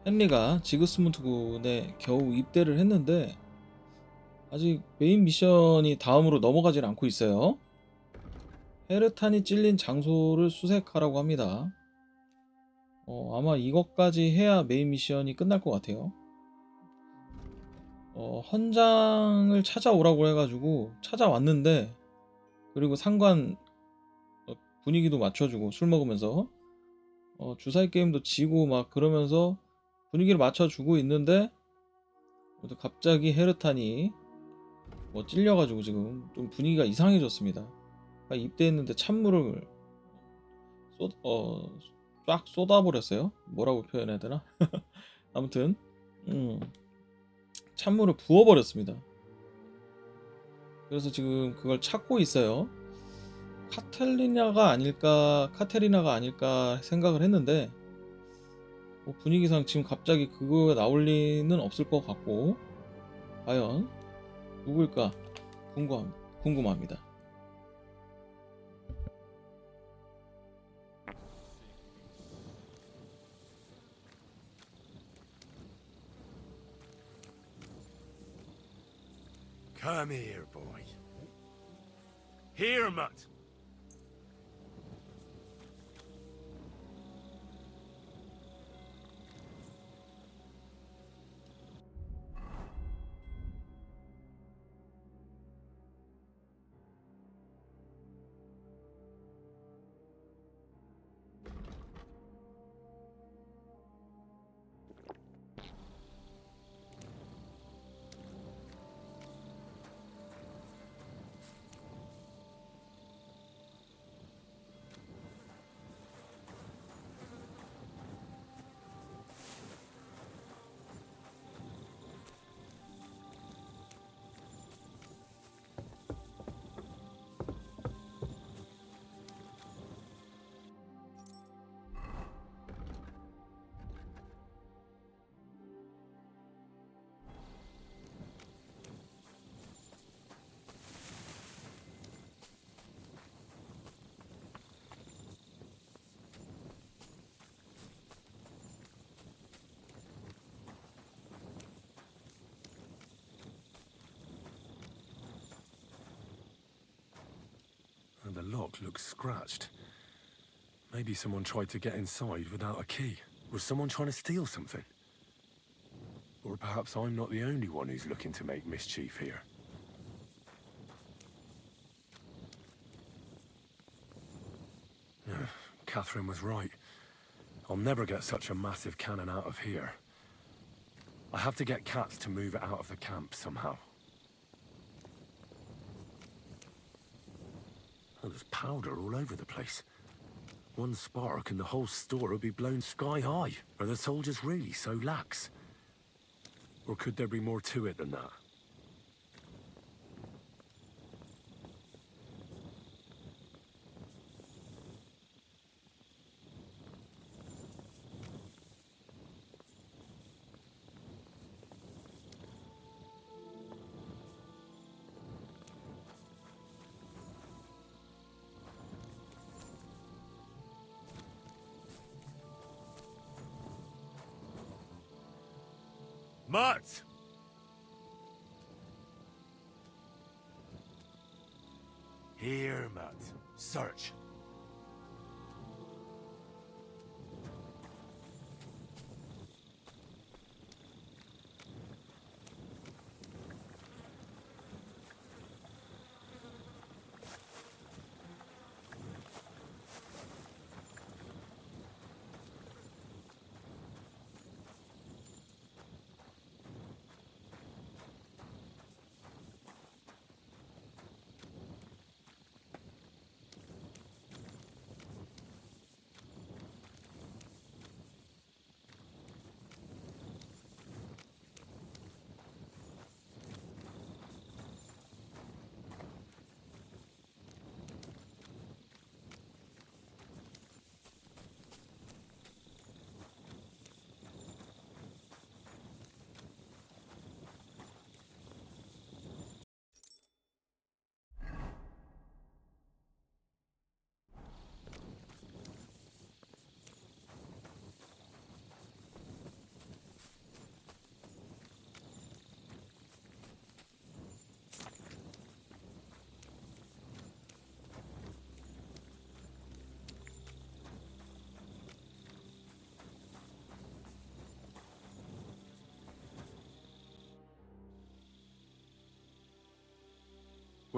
헨리가 지그스문트 군에 겨우 입대를 했는데 아직 메인 미션이 다음으로 넘어가질 않고 있어요. 헤르탄이 찔린 장소를 수색하라고 합니다. 아마 이것까지 해야 메인 미션이 끝날 것 같아요. 헌장을 찾아오라고 해가지고 찾아왔는데, 그리고 상관 분위기도 맞춰주고 술 먹으면서 주사위 게임도 지고 막 그러면서 분위기를 맞춰주고 있는데 갑자기 헤르탄이 찔려가지고 지금 좀 분위기가 이상해졌습니다. 입대했는데 찬물을 쫙 쏟아버렸어요. 뭐라고 표현해야 되나? 아무튼 찬물을 부어버렸습니다. 그래서 지금 그걸 찾고 있어요. 카테리나가 아닐까 생각을 했는데 분위기상 지금 갑자기 그거 나올 리는 없을 것 같고, 과연 누굴까 궁금합니다. Come here, boy. Here, mutt. And the lock looks scratched. Maybe someone tried to get inside without a key. Was someone trying to steal something? Or perhaps I'm not the only one who's looking to make mischief here. Catherine was right. I'll never get such a massive cannon out of here. I have to get Katz to move it out of the camp somehow. Oh, there's powder all over the place. One spark and the whole store will be blown sky high. Are the soldiers really so lax? Or could there be more to it than that? Mutt! Here, Mutt. Search.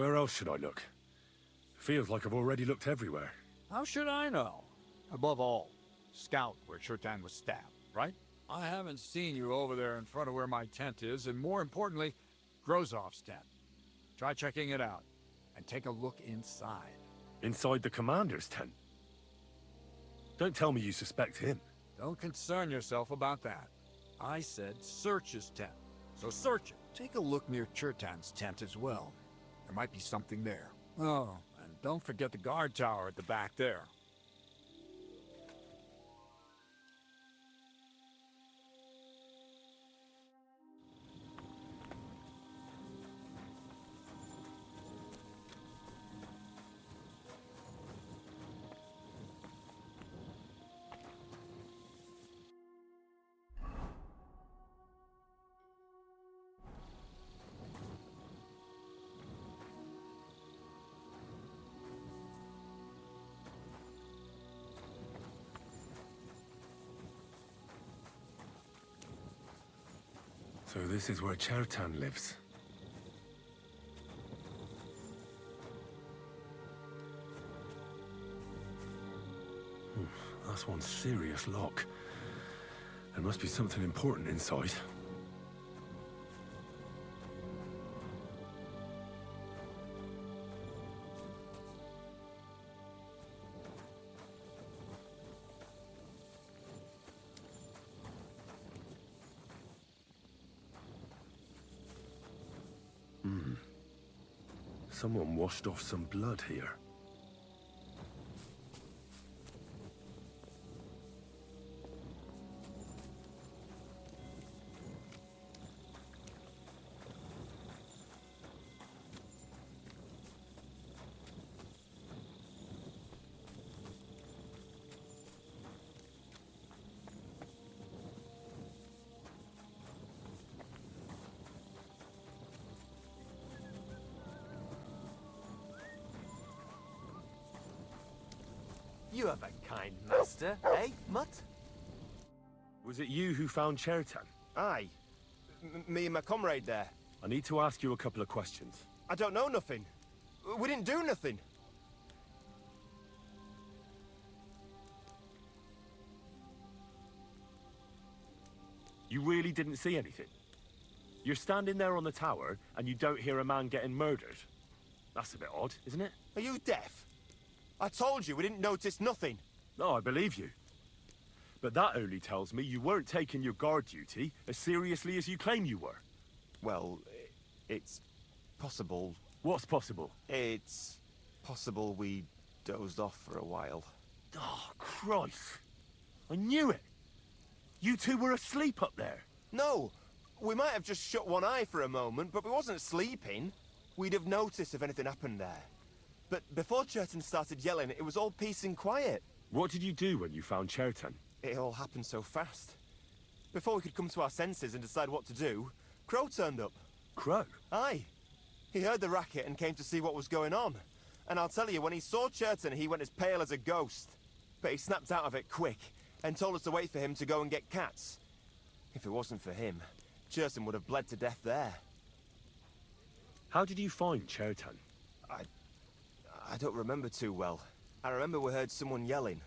Where else should I look? Feels like I've already looked everywhere. How should I know? Above all, scout where Chertan was stabbed, right? I haven't seen you over there in front of where my tent is, and more importantly, Grozov's tent. Try checking it out, and take a look inside. Inside the commander's tent? Don't tell me you suspect him. Don't concern yourself about that. I said search his tent. So search it. Take a look near Chertan's tent as well. There might be something there. Oh, and don't forget the guard tower at the back there. So this is where Chertan lives. That's one serious lock. There must be something important inside. Someone washed off some blood here. You have a kind master, eh, Mutt? Was it you who found Chertan? Aye. Me and my comrade there. I need to ask you a couple of questions. I don't know nothing. We didn't do nothing. You really didn't see anything? You're standing there on the tower, and you don't hear a man getting murdered? That's a bit odd, isn't it? Are you deaf? I told you we didn't notice nothing. No, I believe you. But that only tells me you weren't taking your guard duty as seriously as you claim you were. Well, it's possible. What's possible? It's possible we dozed off for a while. Oh, Christ. I knew it. You two were asleep up there. No, we might have just shut one eye for a moment, but we wasn't sleeping. We'd have noticed if anything happened there. But before Chertan started yelling, it was all peace and quiet. What did you do when you found Chertan? It all happened so fast. Before we could come to our senses and decide what to do, Crow turned up. Crow? Aye. He heard the racket and came to see what was going on. And I'll tell you, when he saw Chertan, he went as pale as a ghost. But he snapped out of it quick and told us to wait for him to go and get cats. If it wasn't for him, Chertan would have bled to death there. How did you find Chertan? I don't remember too well. I remember we heard someone yelling.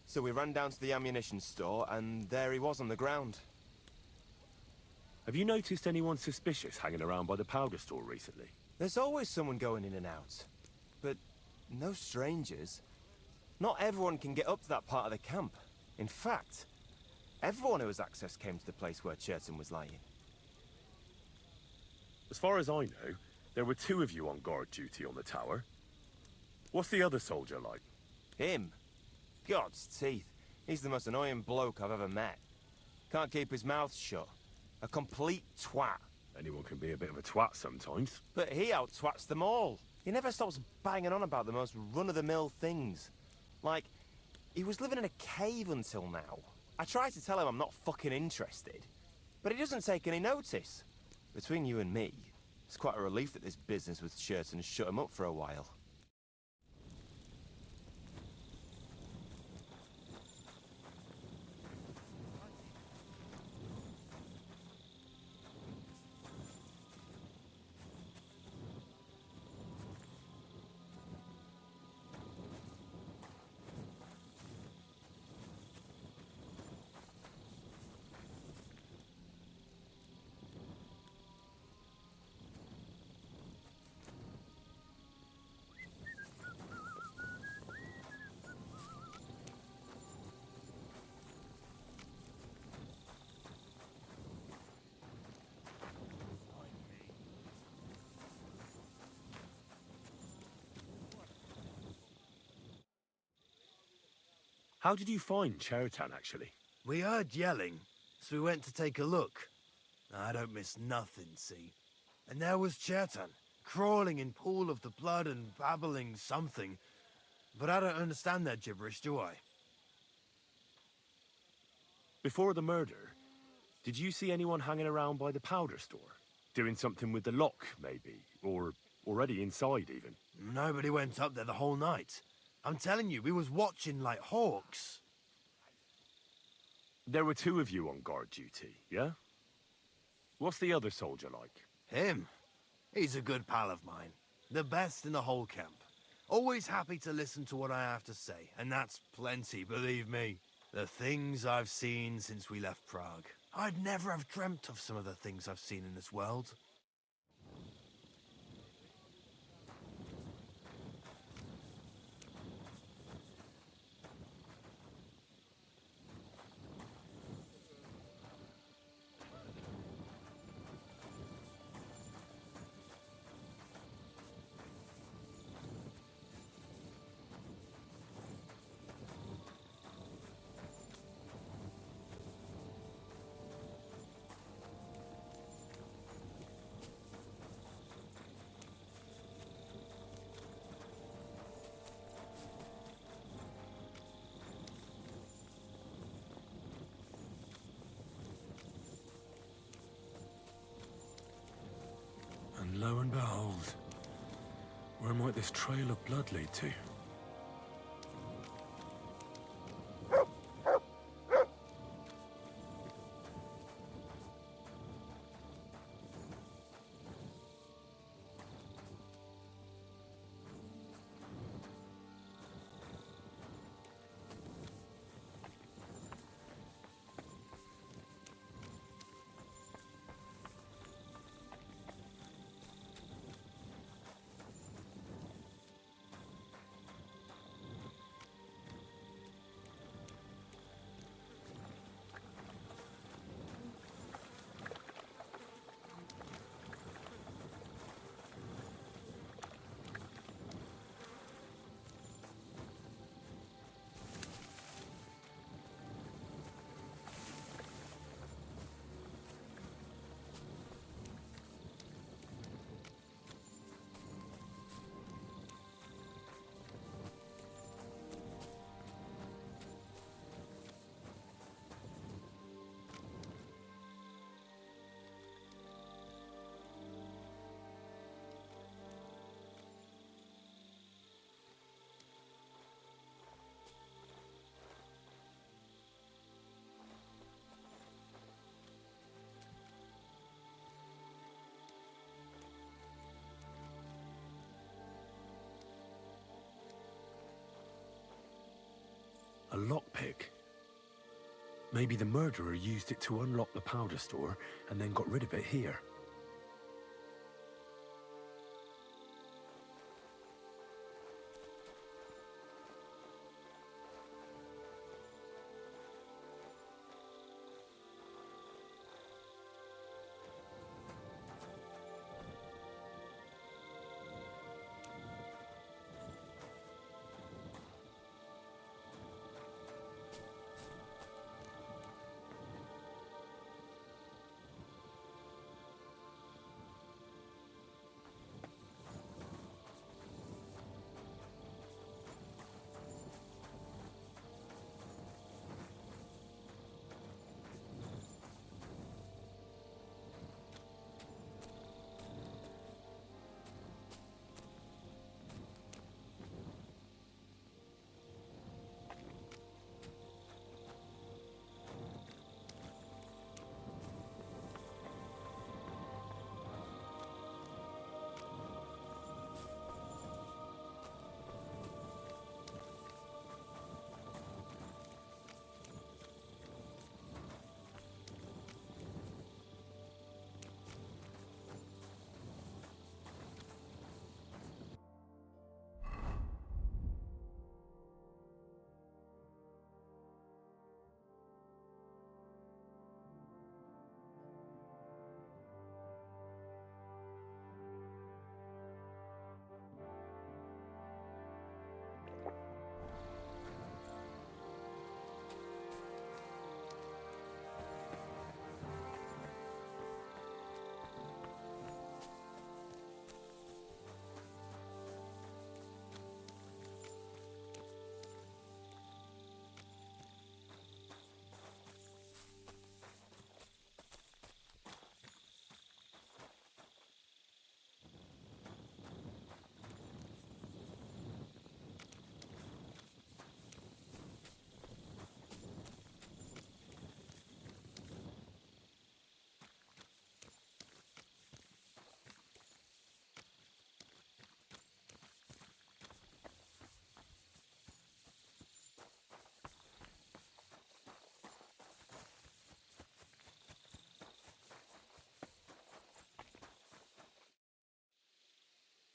So we ran down to the ammunition store, and there he was on the ground. Have you noticed anyone suspicious hanging around by the powder store recently? There's always someone going in and out. But no strangers. Not everyone can get up to that part of the camp. In fact, everyone who has access came to the place where Chertan was lying. As far as I know, there were two of you on guard duty on the tower. What's the other soldier like? Him? God's teeth. He's the most annoying bloke I've ever met. Can't keep his mouth shut. A complete twat. Anyone can be a bit of a twat sometimes. But he out-twats them all. He never stops banging on about the most run-of-the-mill things. Like, he was living in a cave until now. I tried to tell him I'm not fucking interested. But he doesn't take any notice. Between you and me, it's quite a relief that this business with Chertan shut him up for a while. How did you find Chertan, actually? We heard yelling, so we went to take a look. I don't miss nothing, see? And there was Chertan, crawling in pool of the blood and babbling something. But I don't understand their gibberish, do I? Before the murder, did you see anyone hanging around by the powder store? Doing something with the lock, maybe? Or already inside, even? Nobody went up there the whole night. I'm telling you, we was watching like hawks. There were 2 of you on guard duty, yeah? What's the other soldier like? Him? He's a good pal of mine. The best in the whole camp. Always happy to listen to what I have to say, and that's plenty, believe me. The things I've seen since we left Prague. I'd never have dreamt of some of the things I've seen in this world. And lo and behold, where might this trail of blood lead to? A lockpick. Maybe the murderer used it to unlock the powder store and then got rid of it here.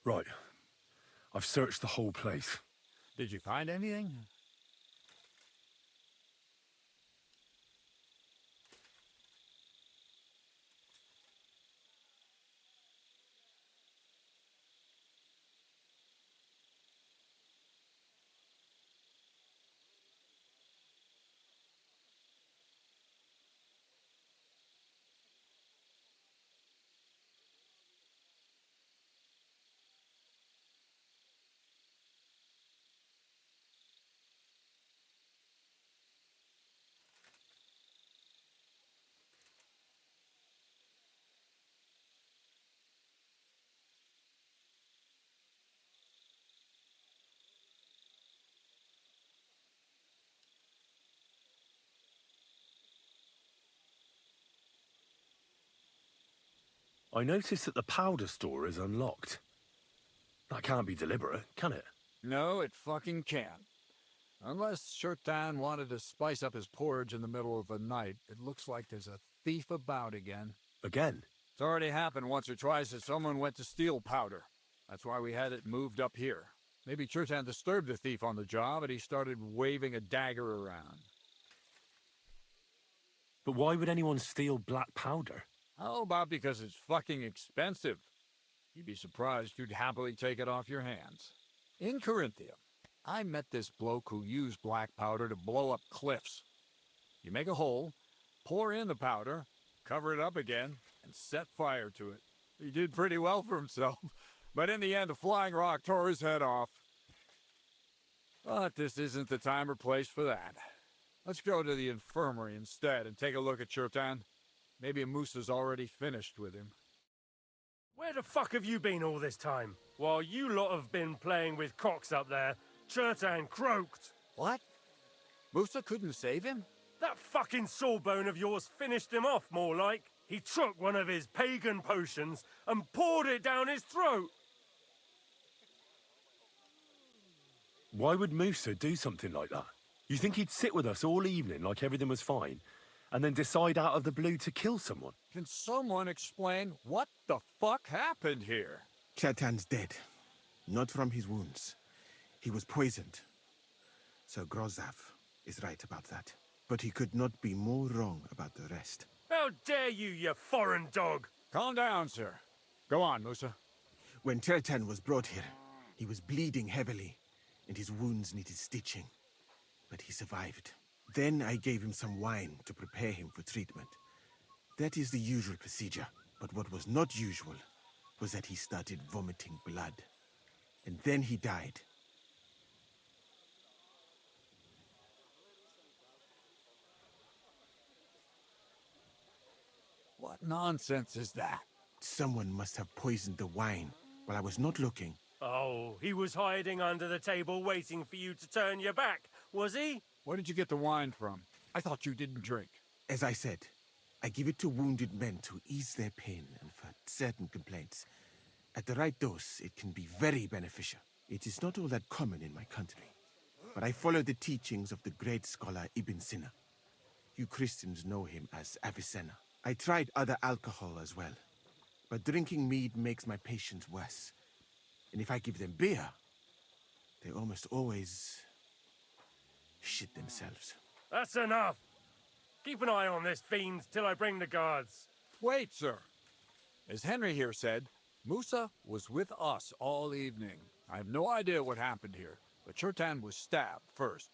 Right. I've searched the whole place. Did you find anything? I noticed that the powder store is unlocked. That can't be deliberate, can it? No, it fucking can't. Unless Shirtan wanted to spice up his porridge in the middle of the night, it looks like there's a thief about again. Again? It's already happened once or twice that someone went to steal powder. That's why we had it moved up here. Maybe Shirtan disturbed the thief on the job and he started waving a dagger around. But why would anyone steal black powder? How about because it's fucking expensive? You'd be surprised you'd happily take it off your hands. In Corinthia, I met this bloke who used black powder to blow up cliffs. You make a hole, pour in the powder, cover it up again, and set fire to it. He did pretty well for himself, but in the end, a flying rock tore his head off. But this isn't the time or place for that. Let's go to the infirmary instead and take a look at Shirtan. Maybe Musa's already finished with him. Where the fuck have you been all this time? While you lot have been playing with cocks up there, Chertan croaked. What? Musa couldn't save him? That fucking sawbone of yours finished him off, more like. He took one of his pagan potions and poured it down his throat. Why would Musa do something like that? You think he'd sit with us all evening like everything was fine, and then decide out of the blue to kill someone? Can someone explain what the fuck happened here? Chertan's dead. Not from his wounds. He was poisoned. Sir Grozav is right about that. But he could not be more wrong about the rest. How dare you, you foreign dog! Calm down, sir. Go on, Musa. When Chertan was brought here, he was bleeding heavily, and his wounds needed stitching. But he survived. Then I gave him some wine to prepare him for treatment. That is the usual procedure. But what was not usual was that he started vomiting blood. And then he died. What nonsense is that? Someone must have poisoned the wine while I was not looking. Oh, he was hiding under the table waiting for you to turn your back, was he? Where did you get the wine from? I thought you didn't drink. As I said, I give it to wounded men to ease their pain and for certain complaints. At the right dose, it can be very beneficial. It is not all that common in my country, but I follow the teachings of the great scholar Ibn Sina. You Christians know him as Avicenna. I tried other alcohol as well, but drinking mead makes my patients worse. And if I give them beer, they almost always shit themselves. That's enough. Keep an eye on this fiend till I bring the guards. Wait, sir. As Henry here said, Musa was with us all evening. I have no idea what happened here, but Chertan was stabbed first.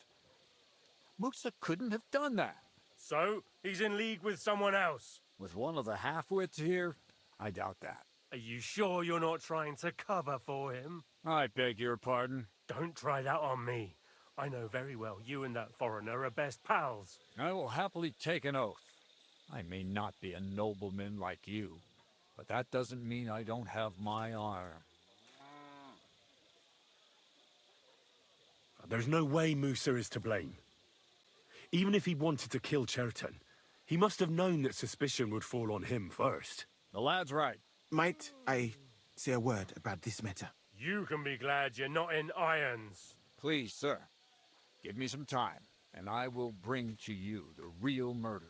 Musa couldn't have done that. So, he's in league with someone else. With one of the half-wits here, I doubt that. Are you sure you're not trying to cover for him? I beg your pardon. Don't try that on me. I know very well you and that foreigner are best pals. I will happily take an oath. I may not be a nobleman like you, but that doesn't mean I don't have my arm. There's no way Musa is to blame. Even if he wanted to kill Chertan, he must have known that suspicion would fall on him first. The lad's right. Might I say a word about this matter? You can be glad you're not in irons. Please, sir, give me some time, and I will bring to you the real murderer.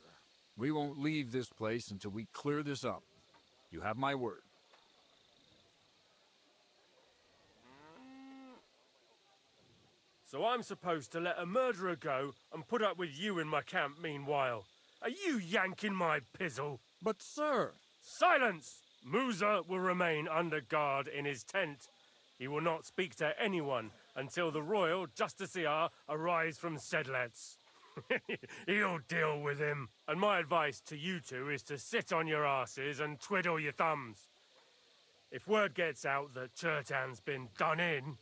We won't leave this place until we clear this up. You have my word. So I'm supposed to let a murderer go and put up with you in my camp meanwhile. Are you yanking my pizzle? But, sir... Silence! Musa will remain under guard in his tent. He will not speak to anyone until the royal justiciar arrives from Sedlets. He'll deal with him. And my advice to you two is to sit on your asses and twiddle your thumbs. If word gets out that Chertan's been done in,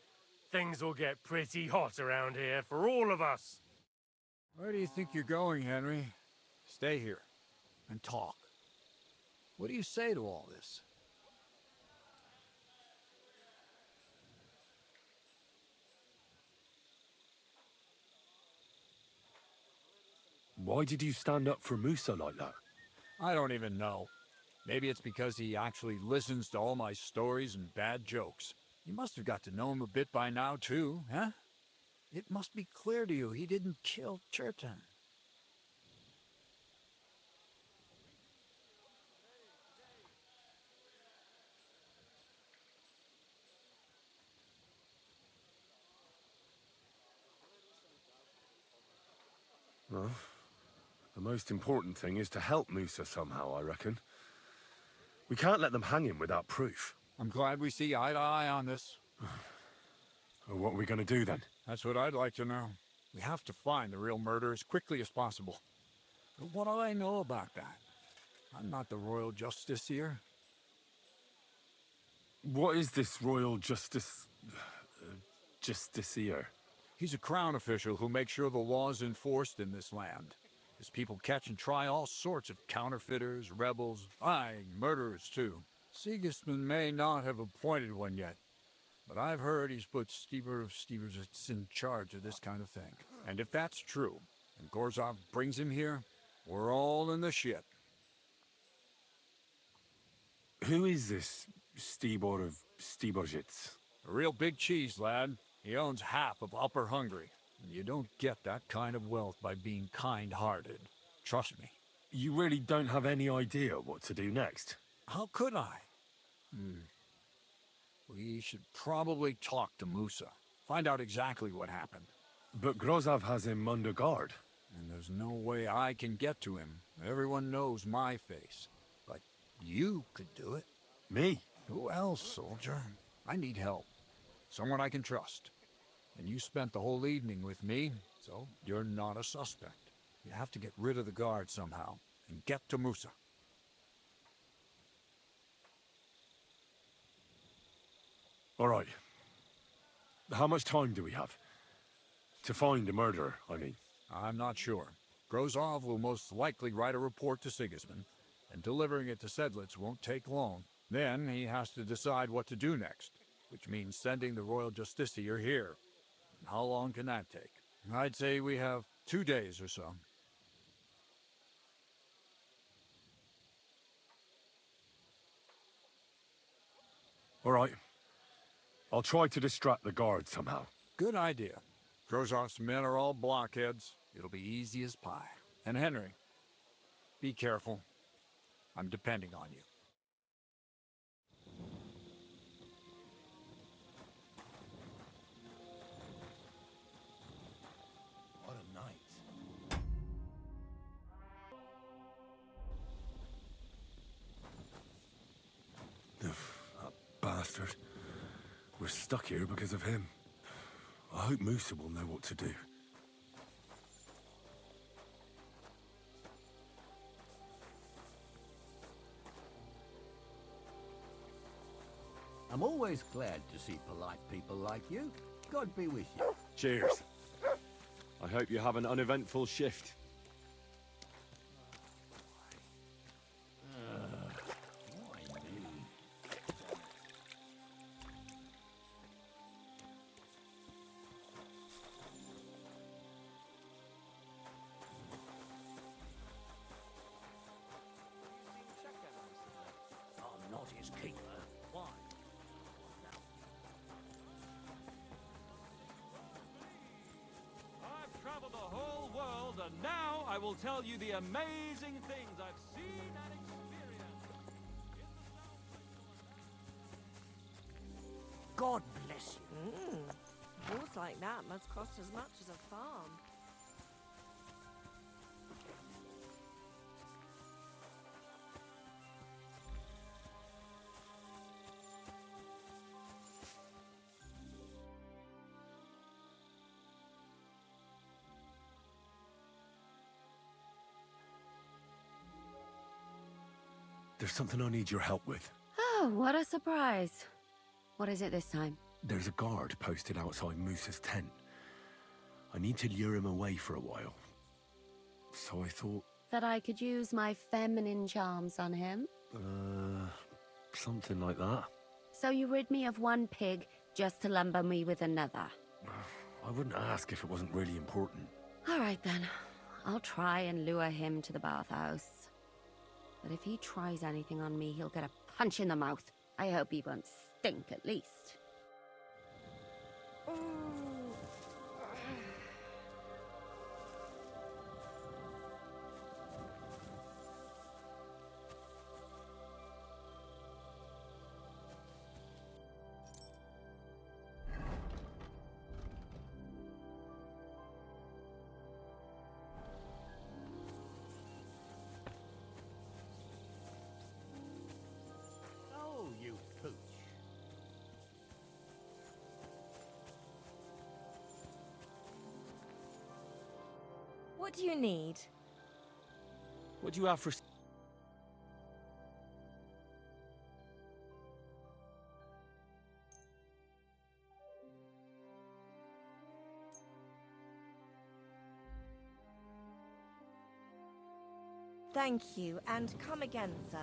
things will get pretty hot around here for all of us. Where do you think you're going, Henry? Stay here and talk. What do you say to all this? Why did you stand up for Musa like that? I don't even know. Maybe it's because he actually listens to all my stories and bad jokes. You must have got to know him a bit by now, too, huh? It must be clear to you he didn't kill Chertan. Well, the most important thing is to help Musa somehow, I reckon. We can't let them hang him without proof. I'm glad we see eye to eye on this. Well, what are we going to do then? That's what I'd like to know. We have to find the real murderer as quickly as possible. But what do I know about that? I'm not the royal justiciar. What is this royal justiciar? He's a crown official who makes sure the law is enforced in this land. His people catch and try all sorts of counterfeiters, rebels, murderers too. Sigismund may not have appointed one yet, but I've heard he's put Stieberzits in charge of this kind of thing. And if that's true, and Gorzov brings him here, we're all in the shit. Who is this Stibor of Stieberzits? A real big cheese, lad. He owns half of Upper Hungary. You don't get that kind of wealth by being kind-hearted. Trust me. You really don't have any idea what to do next? How could I? We should probably talk to Musa. Find out exactly what happened. But Grozov has him under guard. And there's no way I can get to him. Everyone knows my face. But you could do it. Me? Who else, soldier? I need help. Someone I can trust. And you spent the whole evening with me, so you're not a suspect. You have to get rid of the guard somehow, and get to Musa. All right. How much time do we have? To find the murderer, I mean. I'm not sure. Grozov will most likely write a report to Sigismund, and delivering it to Sedlitz won't take long. Then he has to decide what to do next, which means sending the royal justiciar here. And how long can that take? I'd say we have 2 days or so. All right. I'll try to distract the guard somehow. Good idea. Grozov's men are all blockheads. It'll be easy as pie. And Henry, be careful. I'm depending on you. What a night. That bastard. We're stuck here because of him. I hope Musa will know what to do. I'm always glad to see polite people like you. God be with you. Cheers. I hope you have an uneventful shift. Why me? I'm not his keeper. Why? I've traveled the whole world, and now I will tell you the amazing things I've seen and experienced. God bless you. horse like that must cost as much as a farm. There's something I need your help with. Oh, what a surprise. What is it this time? There's a guard posted outside Moose's tent. I need to lure him away for a while. So I thought... That I could use my feminine charms on him? Something like that. So you rid me of one pig just to lumber me with another? I wouldn't ask if it wasn't really important. All right then. I'll try and lure him to the bathhouse. But if he tries anything on me, he'll get a punch in the mouth. I hope he won't stink at least. Oh, you pooch. What do you need? What do you have for... Thank you, and come again, sir.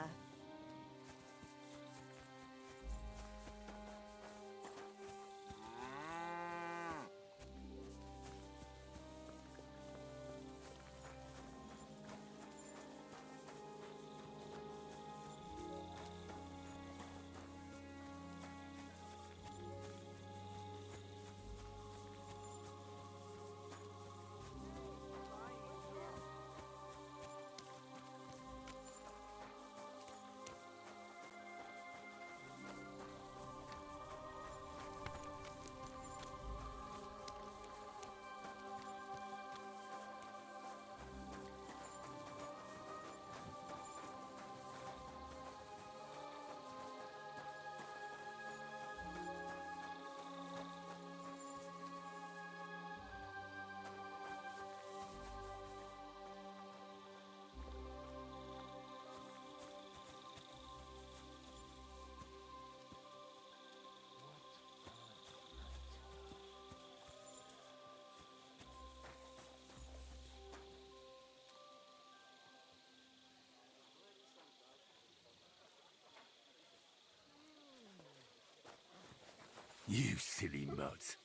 You silly muds.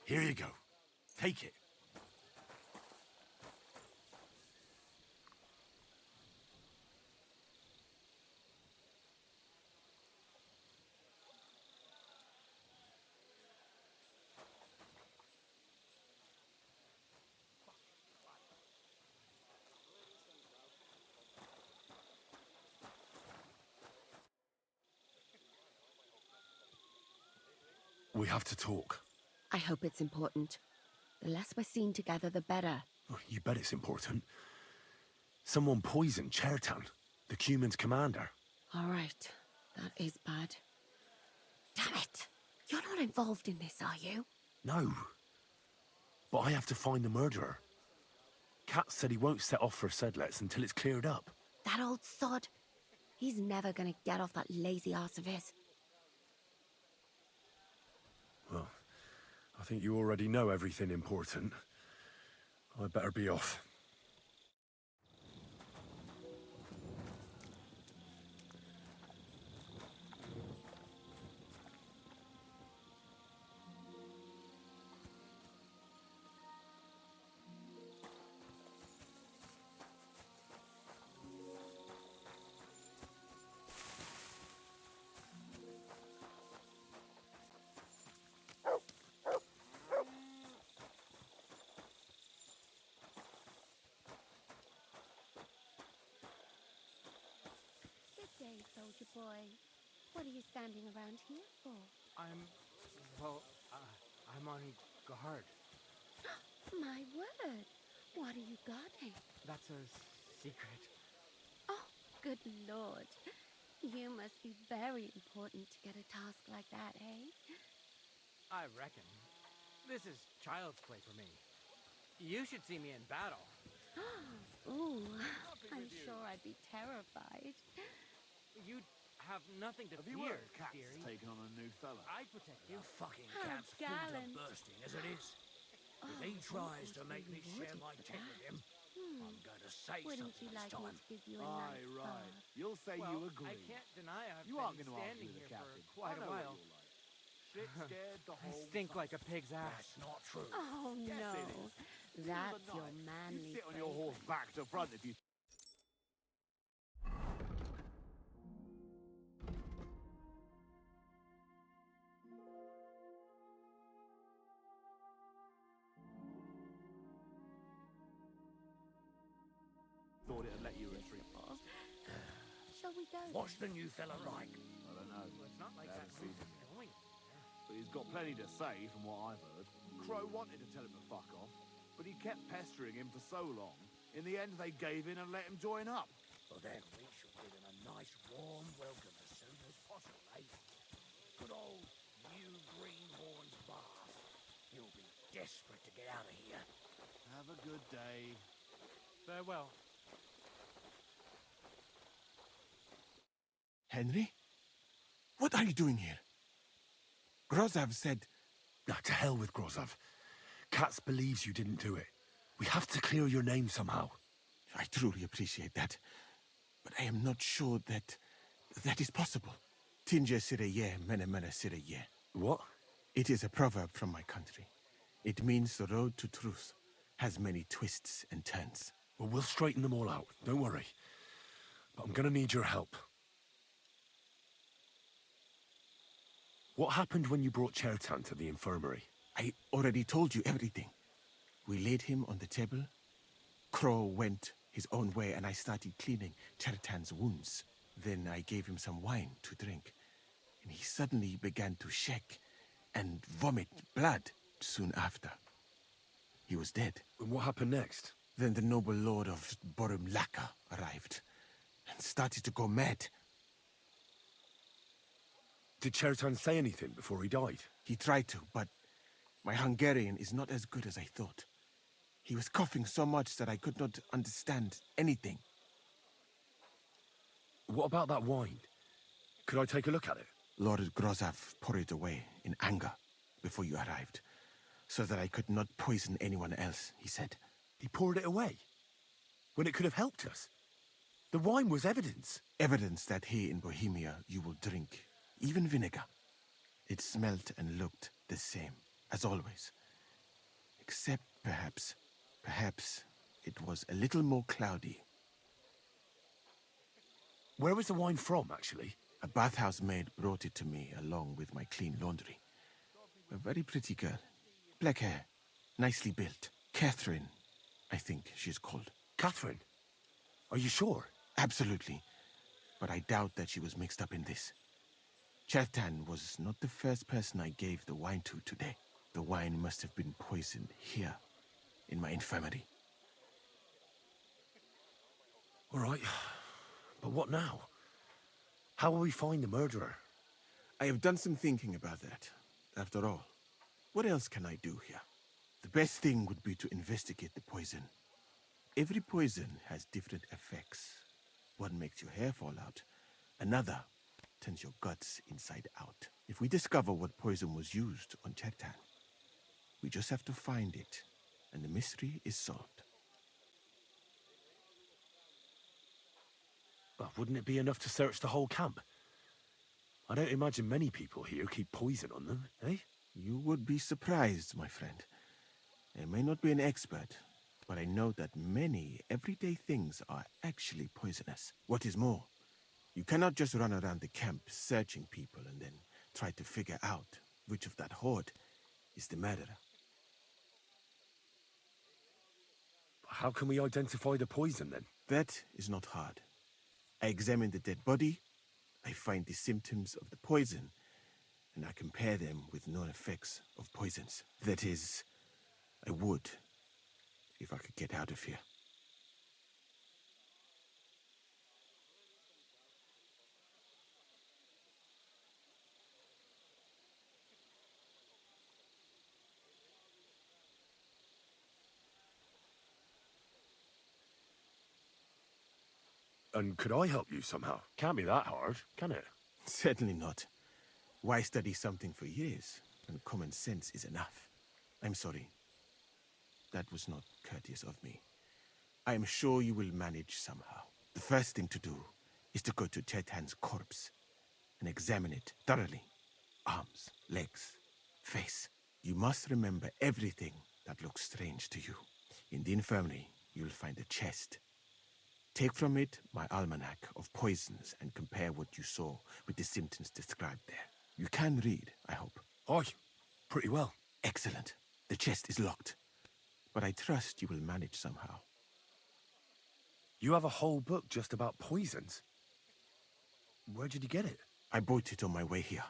Here you go. Take it. We have to talk. I hope it's important. The less we're seen together, the better. Oh, you bet it's important. Someone poisoned Chertan, the Cuman's commander. All right. That is bad. Damn it! You're not involved in this, are you? No. But I have to find the murderer. Kat said he won't set off for Sedlets until it's cleared up. That old sod. He's never gonna get off that lazy arse of his. Well, I think you already know everything important. I'd better be off. Good day, soldier boy. What are you standing around here for? I'm only guard. My word. What are you guarding? That's a secret. Oh, good lord. You must be very important to get a task like that, eh? I reckon. This is child's play for me. You should see me in battle. Ooh, I'm sure I'd be terrified. You'd have nothing to fear, dearie. taken on a new fella? I'd protect you. Fucking How cat's full to gallant. bursting as it is. Oh, If he tries to wouldn't make me you share would my for tent with that? him, Hmm. I'm going to say Wouldn't something you this like me time. to give you a Aye, nice right. bath? You'll say Well, you agree. I can't deny I've You been aren't going to argue standing with the here captain. for quite I a know while. what you're like. Shit scared the I whole stink time. like a pig's ass. That's not true. Oh Yes, no, it is. that's Through the your night, manly You sit on your horse fragrance. back to front if you... Thought it'd let you retreat. Shall we go? What's the new fella like? I don't know. Well, it's not like I that. haven't seen him. Going But he's got plenty to say, from what I've heard. Crow wanted to tell him to fuck off, but he kept pestering him for so long. In the end, they gave in and let him join up. Well, then we shall give him a nice warm welcome as soon as possible, eh? Good old New Greenhorn's bath. You'll be desperate to get out of here. Have a good day. Farewell. Henry? What are you doing here? Grozov said... Nah, to hell with Grozov. Katz believes you didn't do it. We have to clear your name somehow. I truly appreciate that. But I am not sure that is possible. Tinge sireye, mene mene sireye. What? It is a proverb from my country. It means the road to truth has many twists and turns. Well, we'll straighten them all out. Don't worry. But I'm gonna need your help. What happened when you brought Chertan to the infirmary? I already told you everything. We laid him on the table. Crow went his own way and I started cleaning Chertan's wounds. Then I gave him some wine to drink. And he suddenly began to shake and vomit blood soon after. He was dead. And what happened next? Then the noble lord of Borumlaka arrived and started to go mad. Did Chertan say anything before he died? He tried to, but my Hungarian is not as good as I thought. He was coughing so much that I could not understand anything. What about that wine? Could I take a look at it? Lord Grozov poured it away in anger before you arrived, so that I could not poison anyone else, he said. He poured it away? When it could have helped us? The wine was evidence. Evidence that here in Bohemia you will drink even vinegar. It smelt and looked the same, as always. Except perhaps it was a little more cloudy. Where was the wine from, actually? A bathhouse maid brought it to me along with my clean laundry. A very pretty girl. Black hair, nicely built. Catherine, I think she's called. Catherine? Are you sure? Absolutely. But I doubt that she was mixed up in this. Chertan was not the first person I gave the wine to today. The wine must have been poisoned here, in my infirmary. All right. But what now? How will we find the murderer? I have done some thinking about that. After all, what else can I do here? The best thing would be to investigate the poison. Every poison has different effects. One makes your hair fall out. Another turns your guts inside out. If we discover what poison was used on Chertan, we just have to find it, and the mystery is solved. But wouldn't it be enough to search the whole camp? I don't imagine many people here keep poison on them, eh? You would be surprised, my friend. I may not be an expert, but I know that many everyday things are actually poisonous. What is more, you cannot just run around the camp searching people and then try to figure out which of that horde is the murderer. How can we identify the poison, then? That is not hard. I examine the dead body, I find the symptoms of the poison, and I compare them with known effects of poisons. That is, I would, if I could get out of here. And could I help you somehow? Can't be that hard, can it? Certainly not. Why study something for years when common sense is enough? I'm sorry. That was not courteous of me. I am sure you will manage somehow. The first thing to do is to go to Chetan's corpse and examine it thoroughly. Arms, legs, face. You must remember everything that looks strange to you. In the infirmary, you'll find a chest. Take from it my almanac of poisons and compare what you saw with the symptoms described there. You can read, I hope. Aye, pretty well. Excellent. The chest is locked, but I trust you will manage somehow. You have a whole book just about poisons? Where did you get it? I bought it on my way here,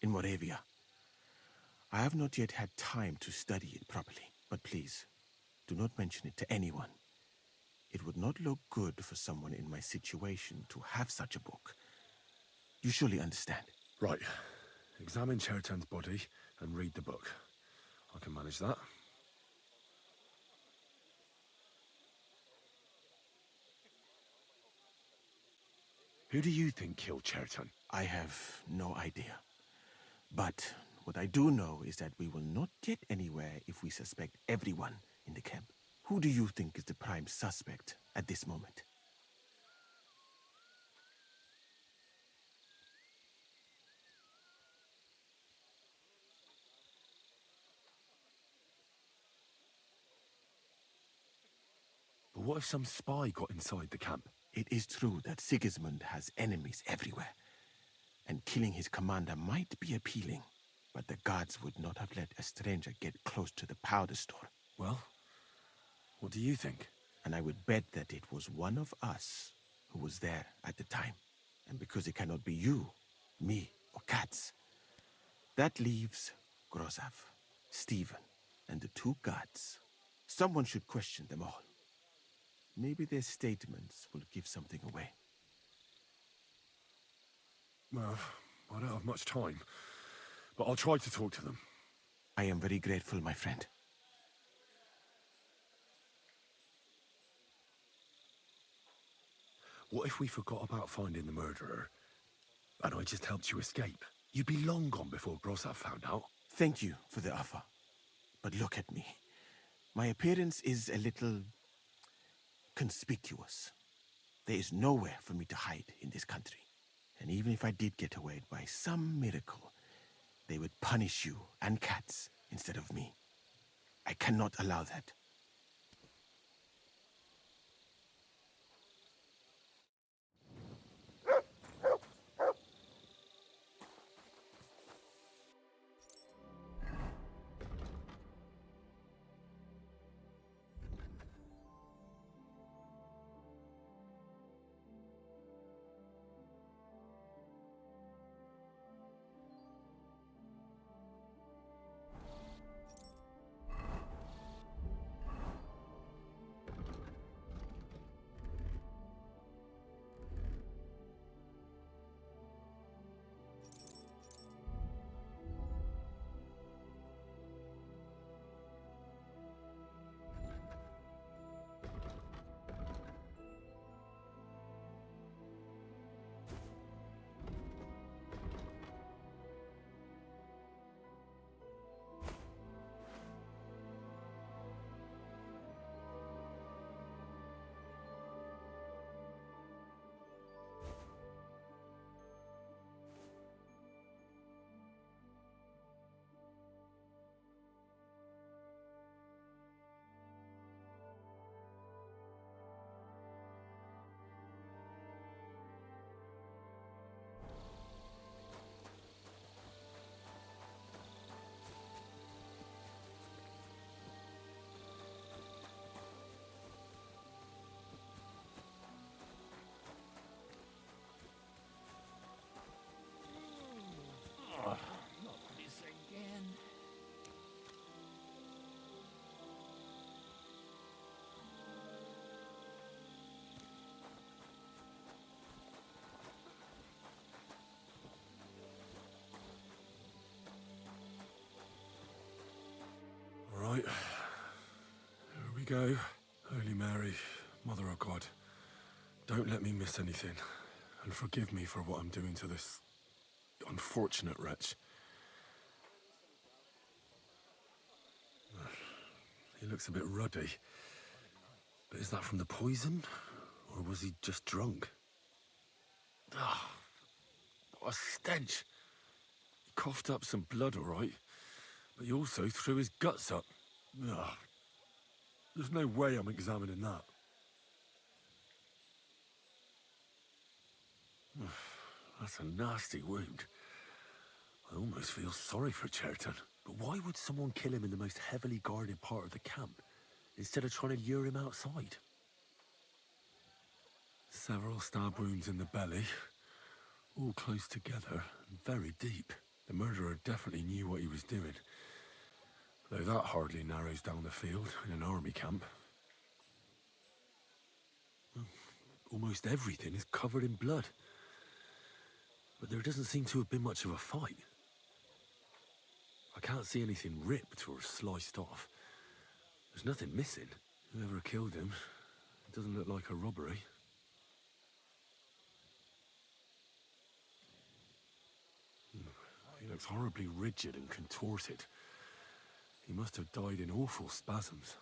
in Moravia. I have not yet had time to study it properly, but please, do not mention it to anyone. It would not look good for someone in my situation to have such a book. You surely understand. Right. Examine Chertan's body and read the book. I can manage that. Who do you think killed Chertan? I have no idea. But what I do know is that we will not get anywhere if we suspect everyone in the camp. Who do you think is the prime suspect at this moment? But what if some spy got inside the camp? It is true that Sigismund has enemies everywhere, and killing his commander might be appealing, but the guards would not have let a stranger get close to the powder store. Well, what do you think? And I would bet that it was one of us who was there at the time. And because it cannot be you, me, or Katz, that leaves Grozav, Stephen, and the two guards. Someone should question them all. Maybe their statements will give something away. Well, I don't have much time, but I'll try to talk to them. I am very grateful, my friend. What if we forgot about finding the murderer, and I just helped you escape? You'd be long gone before Grozav found out. Thank you for the offer. But look at me. My appearance is a little conspicuous. There is nowhere for me to hide in this country. And even if I did get away by some miracle, they would punish you and Katz instead of me. I cannot allow that. go, Holy Mary, Mother of God. Don't let me miss anything, and forgive me for what I'm doing to this unfortunate wretch. He looks a bit ruddy. But is that from the poison? Or was he just drunk? Ah, what a stench. He coughed up some blood, all right. But he also threw his guts up. Ugh. There's no way I'm examining that. That's a nasty wound. I almost feel sorry for Cherton. But why would someone kill him in the most heavily guarded part of the camp, instead of trying to lure him outside? Several stab wounds in the belly, all close together and very deep. The murderer definitely knew what he was doing, though that hardly narrows down the field in an army camp. Almost everything is covered in blood, but there doesn't seem to have been much of a fight. I can't see anything ripped or sliced off. There's nothing missing. Whoever killed him, it doesn't look like a robbery. He looks horribly rigid and contorted. He must have died in awful spasms.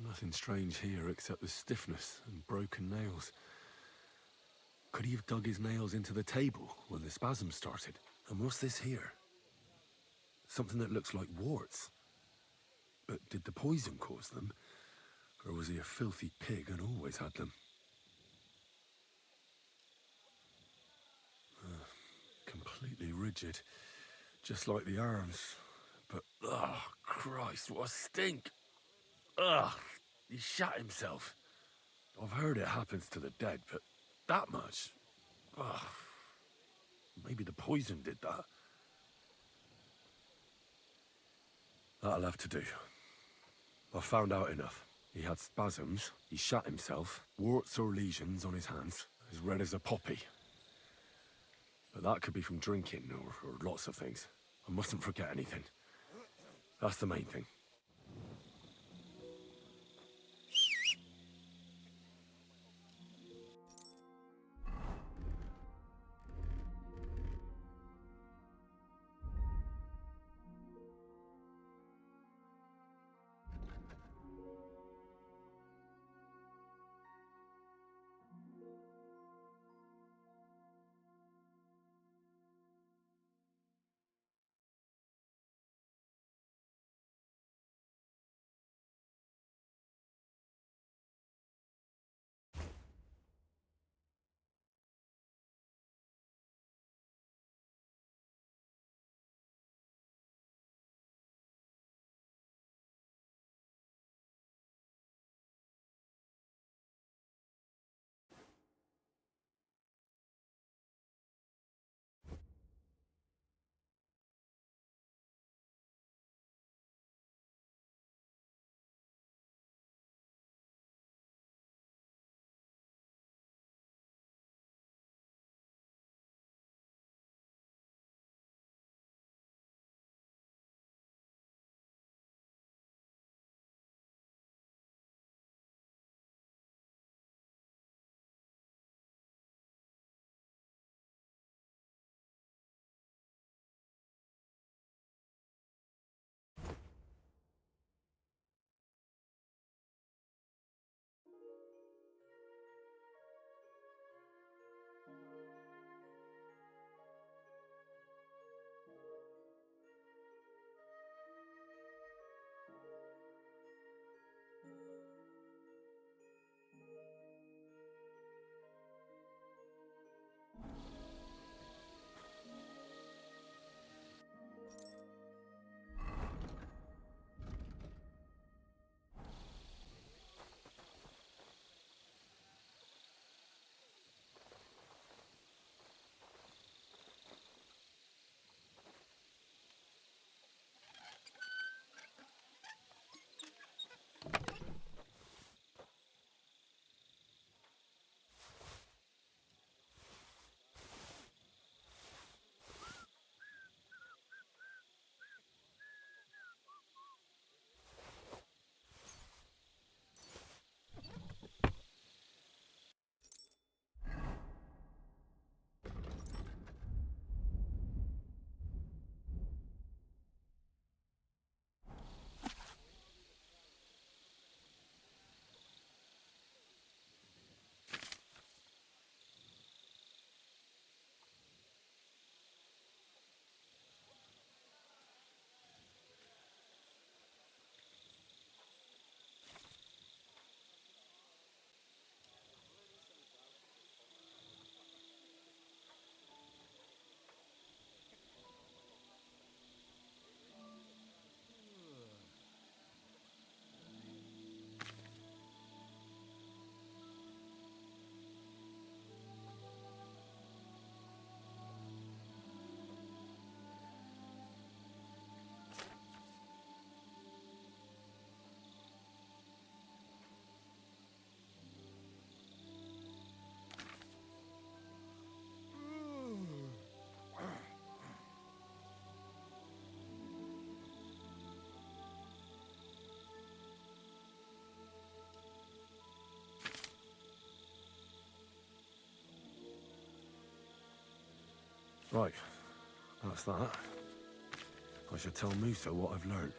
Nothing strange here except the stiffness and broken nails. Could he have dug his nails into the table when the spasms started? And what's this here? Something that looks like warts. But did the poison cause them? Or was he a filthy pig and always had them? Completely rigid. Just like the arms. But, oh, Christ, what a stink! Ugh, he shot himself. I've heard it happens to the dead, but that much? Ugh. Maybe the poison did that. That'll have to do. I've found out enough. He had spasms, he shot himself, warts or lesions on his hands, as red as a poppy. But that could be from drinking, or lots of things. I mustn't forget anything. That's the main thing. Right, that's that. I should tell Musa what I've learned.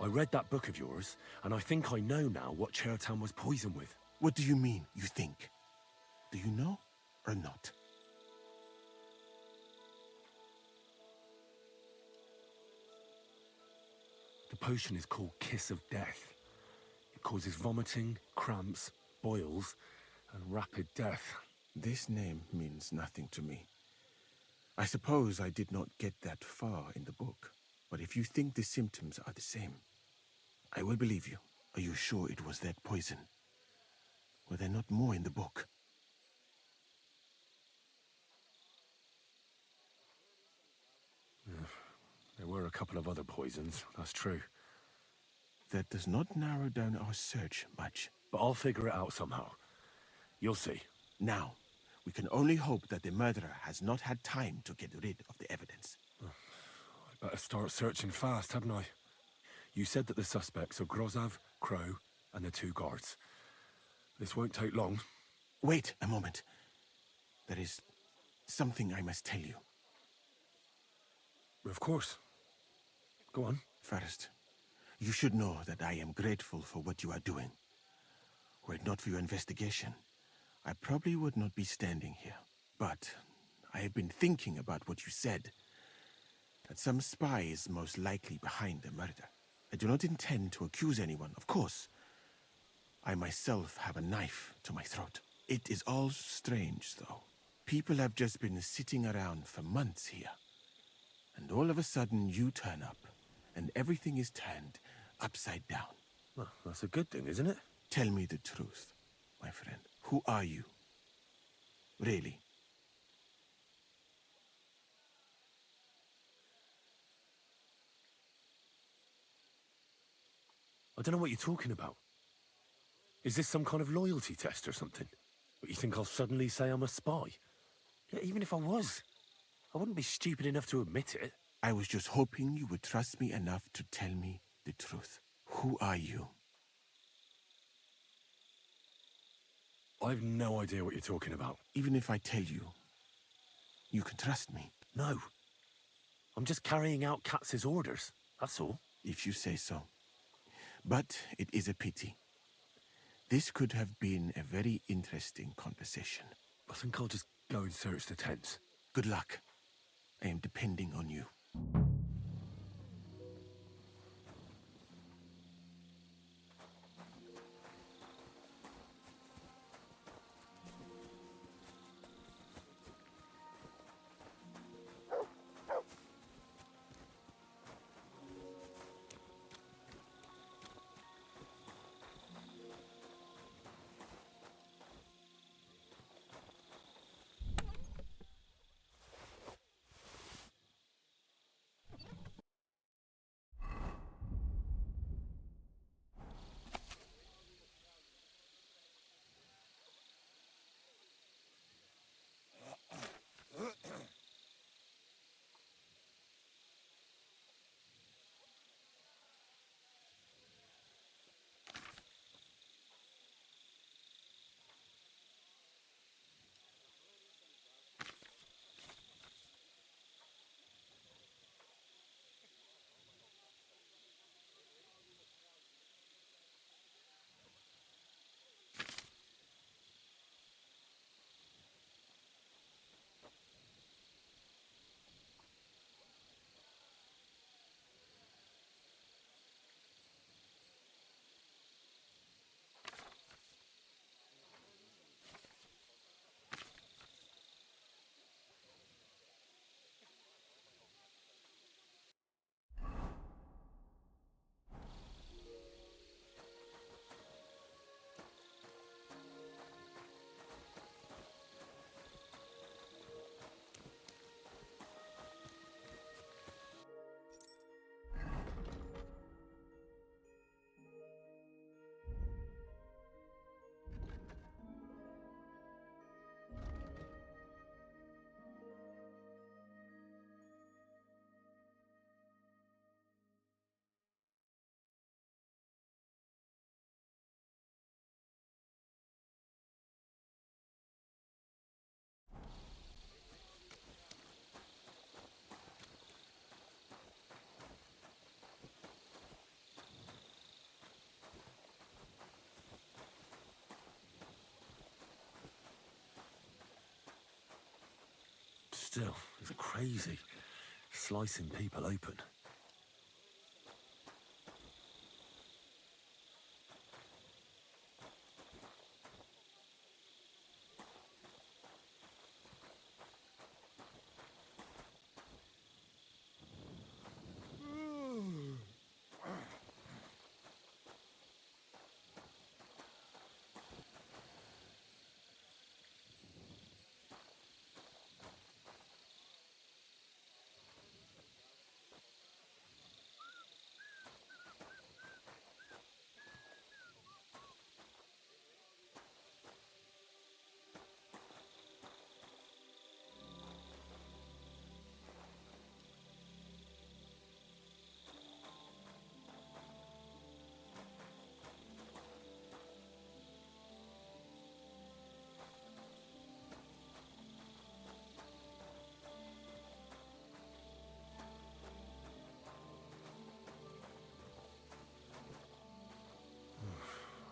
I read that book of yours, and I think I know now what Chertown was poisoned with. What do you mean, you think? Do you know or not? The potion is called Kiss of Death. It causes vomiting, cramps, boils, and rapid death. This name means nothing to me. I suppose I did not get that far in the book, but if you think the symptoms are the same, I will believe you. Are you sure it was that poison? Were there not more in the book? There were a couple of other poisons, that's true. That does not narrow down our search much. But I'll figure it out somehow. You'll see. Now, we can only hope that the murderer has not had time to get rid of the evidence. I better start searching fast, hadn't I? You said that the suspects are Grozav, Crow, and the two guards. This won't take long. Wait a moment. There is something I must tell you. Of course. Go on. First, you should know that I am grateful for what you are doing. Were it not for your investigation, I probably would not be standing here. But I have been thinking about what you said. That some spy is most likely behind the murder. I do not intend to accuse anyone, of course. I myself have a knife to my throat. It is all strange, though. People have just been sitting around for months here. And all of a sudden you turn up, and everything is turned upside down. Well, that's a good thing, isn't it? Tell me the truth, my friend. Who are you? Really? I don't know what you're talking about. Is this some kind of loyalty test or something? But you think I'll suddenly say I'm a spy? Yeah, even if I was, I wouldn't be stupid enough to admit it. I was just hoping you would trust me enough to tell me the truth. Who are you? I've no idea what you're talking about. Even if I tell you, you can trust me. No. I'm just carrying out Katz's orders, that's all. If you say so. But it is a pity. This could have been a very interesting conversation. I think I'll just go and search the tents. Good luck. I am depending on you. Still, it's crazy. Slicing people open.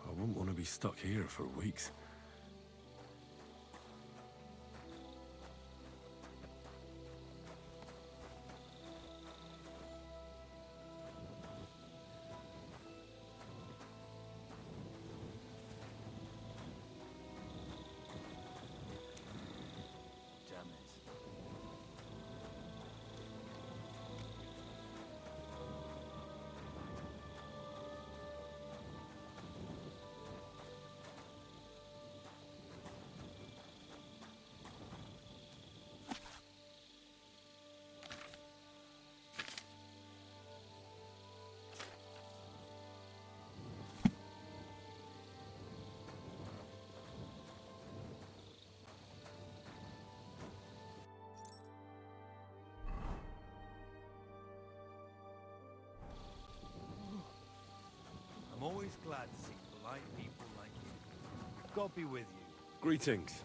I wouldn't want to be stuck here for weeks. Damn it. I'm always glad to see polite people like you. God be with you. Greetings.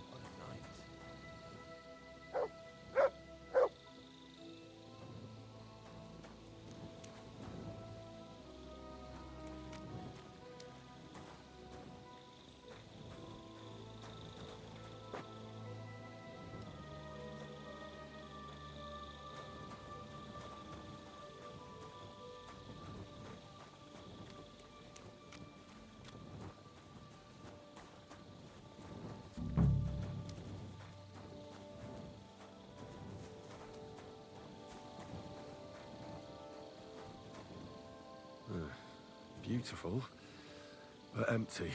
What a night. Beautiful, but empty.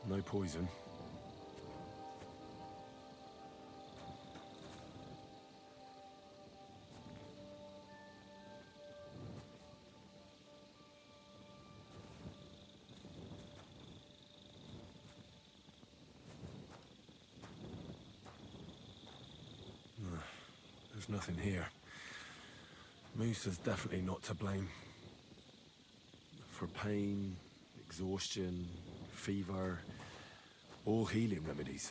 No poison. There's nothing here. Moose is definitely not to blame. For pain, exhaustion, fever, all healing remedies.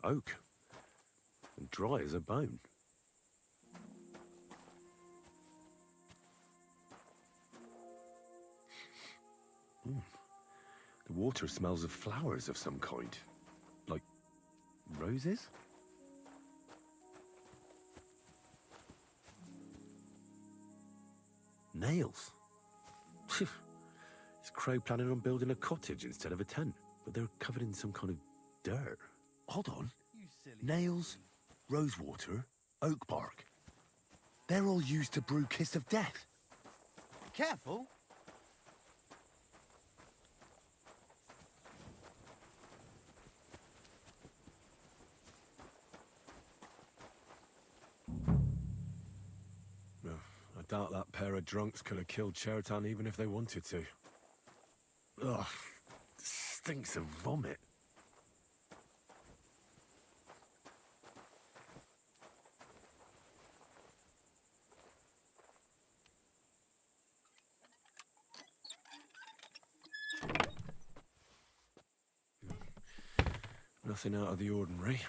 Oak. And dry as a bone. The water smells of flowers of some kind. Like roses? Nails. Is Crow planning on building a cottage instead of a tent? But they're covered in some kind of dirt. Hold on. Nails, rosewater, oak bark. They're all used to brew Kiss of Death. Careful. No, I doubt that pair of drunks could have killed Chertan even if they wanted to. Ugh, stinks of vomit. Nothing out of the ordinary.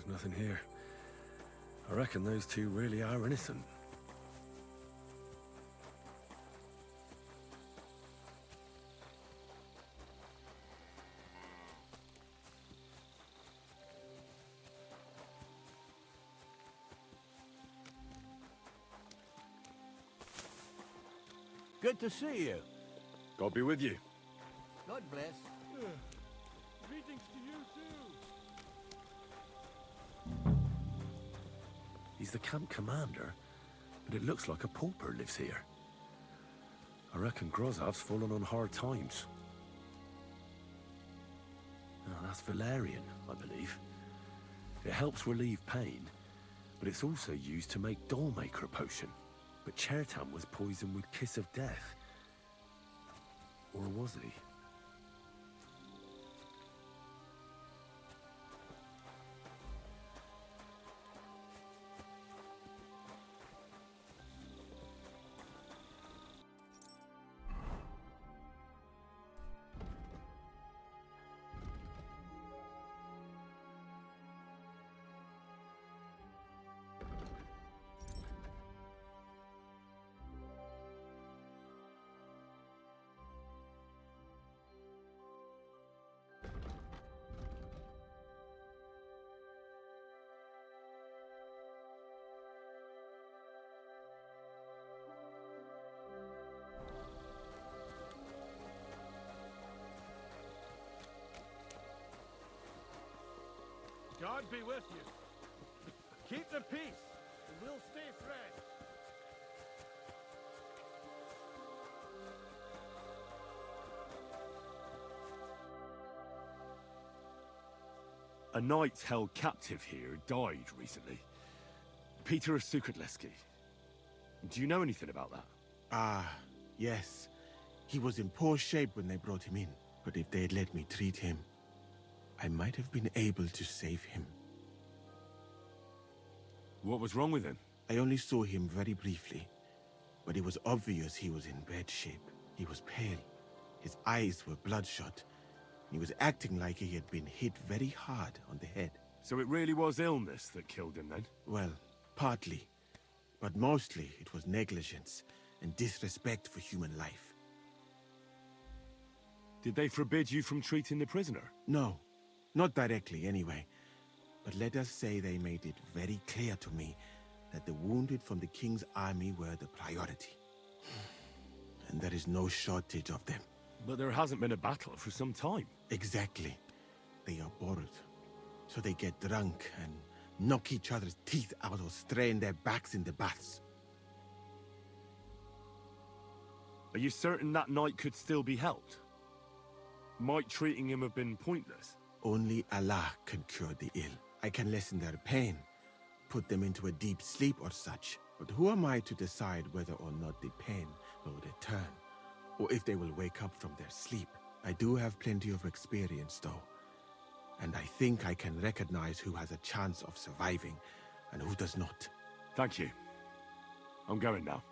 There's nothing here. I reckon those two really are innocent. Good to see you. God be with you. God bless. Greetings to you too. He's the camp commander, but it looks like a pauper lives here. I reckon Grozov's fallen on hard times. Oh, that's valerian, I believe. It helps relieve pain, but it's also used to make Dollmaker potion. But Chertan was poisoned with Kiss of Death. Or was he? God be with you. Keep the peace, and we'll stay friends. A knight held captive here died recently. Peter of Sukatleski. Do you know anything about that? Ah, yes. He was in poor shape when they brought him in, but if they had let me treat him, I might have been able to save him. What was wrong with him? I only saw him very briefly, but it was obvious he was in bad shape. He was pale. His eyes were bloodshot. He was acting like he had been hit very hard on the head. So it really was illness that killed him then? Well, partly. But mostly it was negligence and disrespect for human life. Did they forbid you from treating the prisoner? No, not directly anyway. But let us say they made it very clear to me that the wounded from the king's army were the priority. And there is no shortage of them. But there hasn't been a battle for some time. Exactly. They are bored. So they get drunk and knock each other's teeth out or strain their backs in the baths. Are you certain that knight could still be helped? Might treating him have been pointless? Only Allah can cure the ill. I can lessen their pain, put them into a deep sleep or such. But who am I to decide whether or not the pain will return, or if they will wake up from their sleep? I do have plenty of experience, though. And I think I can recognize who has a chance of surviving and who does not. Thank you. I'm going now.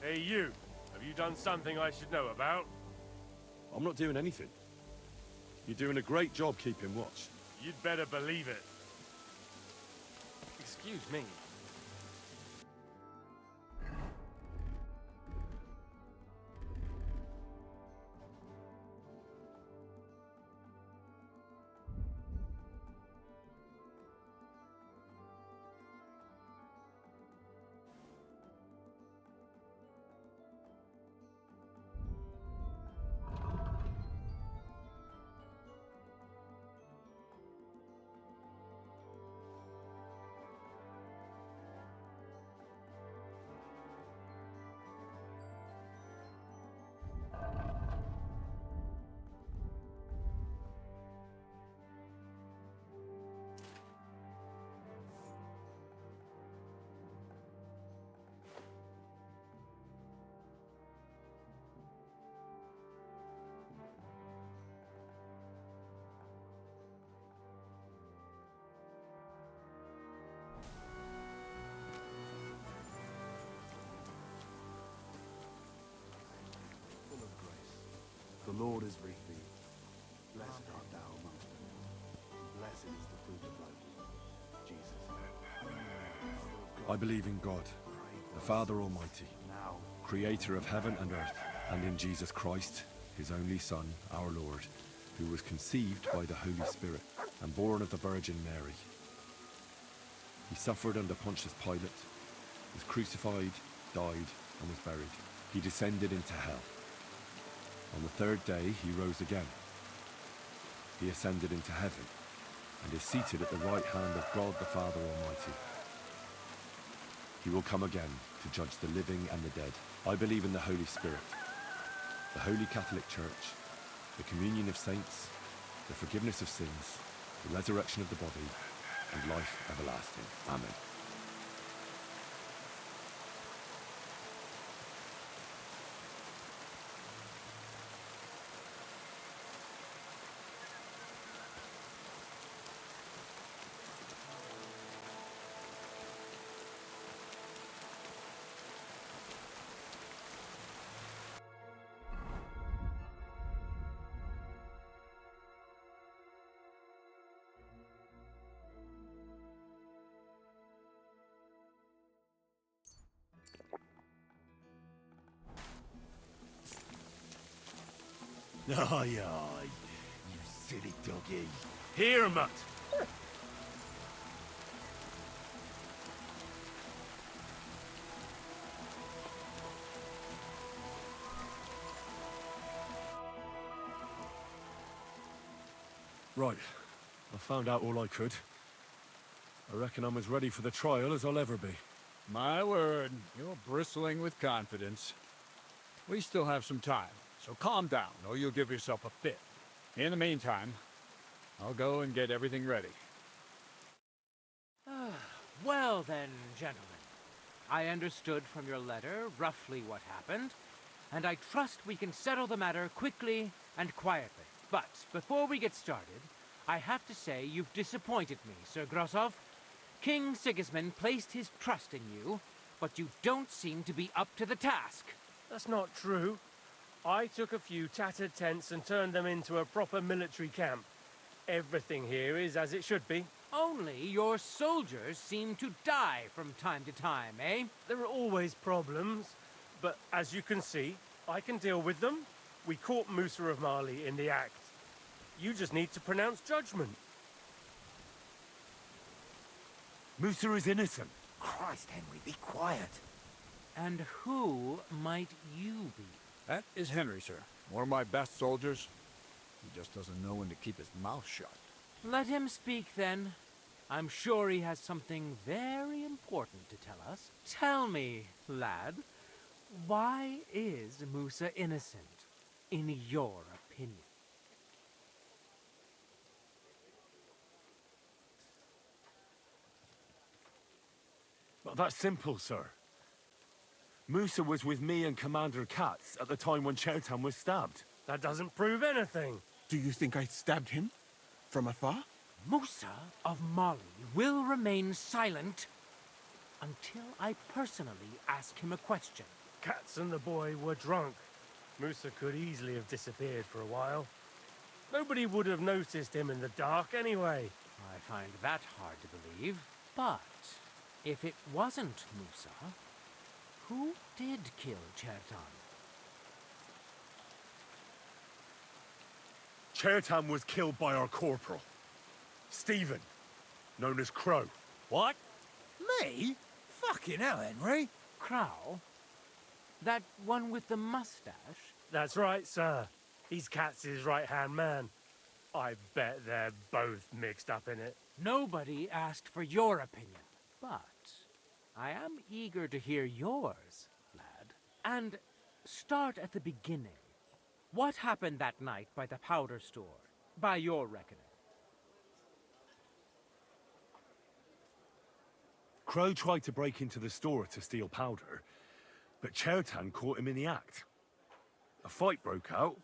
Hey, you. Have you done something I should know about? I'm not doing anything. You're doing a great job keeping watch. You'd better believe it. Excuse me. The Lord is with thee. Blessed art thou amongst women. Blessed is the fruit of thy womb, Jesus. I believe in God, the Father Almighty, Now, creator of heaven and earth, and in Jesus Christ, his only Son, our Lord, who was conceived by the Holy Spirit and born of the Virgin Mary. He suffered under Pontius Pilate, was crucified, died, and was buried. He descended into hell. On the third day he rose again. He ascended into heaven and is seated at the right hand of God the Father Almighty. He will come again to judge the living and the dead. I believe in the Holy Spirit, the Holy Catholic Church, the communion of saints, the forgiveness of sins, the resurrection of the body, and life everlasting. Amen. Aye, aye, you silly doggy. Here, mutt. Right, I found out all I could. I reckon I'm as ready for the trial as I'll ever be. My word, you're bristling with confidence. We still have some time, so calm down, or you'll give yourself a fit. In the meantime, I'll go and get everything ready. Well then, gentlemen. I understood from your letter roughly what happened, and I trust we can settle the matter quickly and quietly. But before we get started, I have to say you've disappointed me, Sir Grosov. King Sigismund placed his trust in you, but you don't seem to be up to the task. That's not true. I took a few tattered tents and turned them into a proper military camp. Everything here is as it should be. Only your soldiers seem to die from time to time, eh? There are always problems, but as you can see, I can deal with them. We caught Musa of Mali in the act. You just need to pronounce judgment. Musa is innocent. Christ, Henry, be quiet. And who might you be? That is Henry, sir. One of my best soldiers. He just doesn't know when to keep his mouth shut. Let him speak, then. I'm sure he has something very important to tell us. Tell me, lad, why is Musa innocent, in your opinion? Well, that's simple, sir. Musa was with me and Commander Katz at the time when Chertan was stabbed. That doesn't prove anything. Do you think I stabbed him? From afar? Musa of Mali will remain silent until I personally ask him a question. Katz and the boy were drunk. Musa could easily have disappeared for a while. Nobody would have noticed him in the dark anyway. I find that hard to believe. But if it wasn't Musa, who did kill Chertan? Chertan was killed by our corporal, Stephen, known as Crow. What? Me? Fucking hell, Henry. Crow? That one with the mustache? That's right, sir. He's Katz's right-hand man. I bet they're both mixed up in it. Nobody asked for your opinion, but I am eager to hear yours, lad. And start at the beginning. What happened that night by the powder store, by your reckoning? Crow tried to break into the store to steal powder, but Chertan caught him in the act. A fight broke out,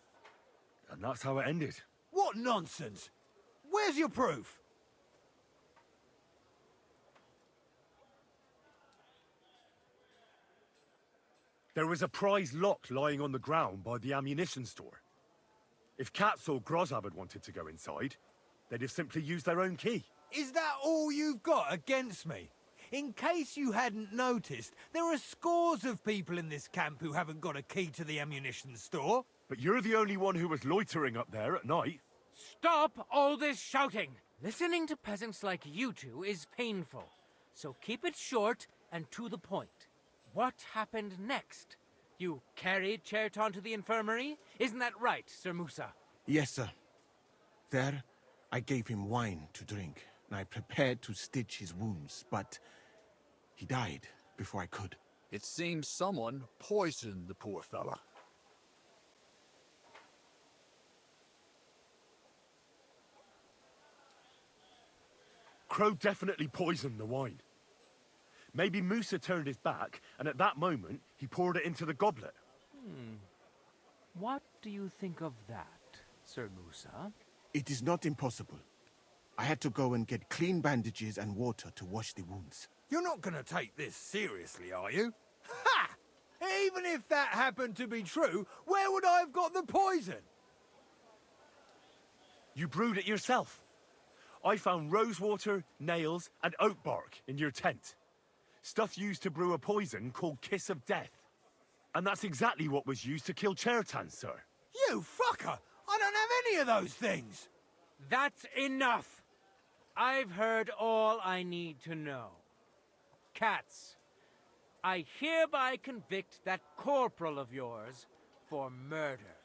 and that's how it ended. What nonsense! Where's your proof? There was a prize lock lying on the ground by the ammunition store. If Katz or Grozov had wanted to go inside, they'd have simply used their own key. Is that all you've got against me? In case you hadn't noticed, there are scores of people in this camp who haven't got a key to the ammunition store. But you're the only one who was loitering up there at night. Stop all this shouting! Listening to peasants like you two is painful, so keep it short and to the point. What happened next? You carried Chertan to the infirmary? Isn't that right, Sir Musa? Yes, sir. There, I gave him wine to drink, and I prepared to stitch his wounds, but he died before I could. It seems someone poisoned the poor fella. Crow definitely poisoned the wine. Maybe Musa turned his back, and at that moment, he poured it into the goblet. What do you think of that, Sir Musa? It is not impossible. I had to go and get clean bandages and water to wash the wounds. You're not gonna take this seriously, are you? Ha! Even if that happened to be true, where would I have got the poison? You brewed it yourself. I found rosewater, nails, and oak bark in your tent. Stuff used to brew a poison called Kiss of Death. And that's exactly what was used to kill Chertan, sir. You fucker! I don't have any of those things! That's enough! I've heard all I need to know. Katz, I hereby convict that corporal of yours for murder.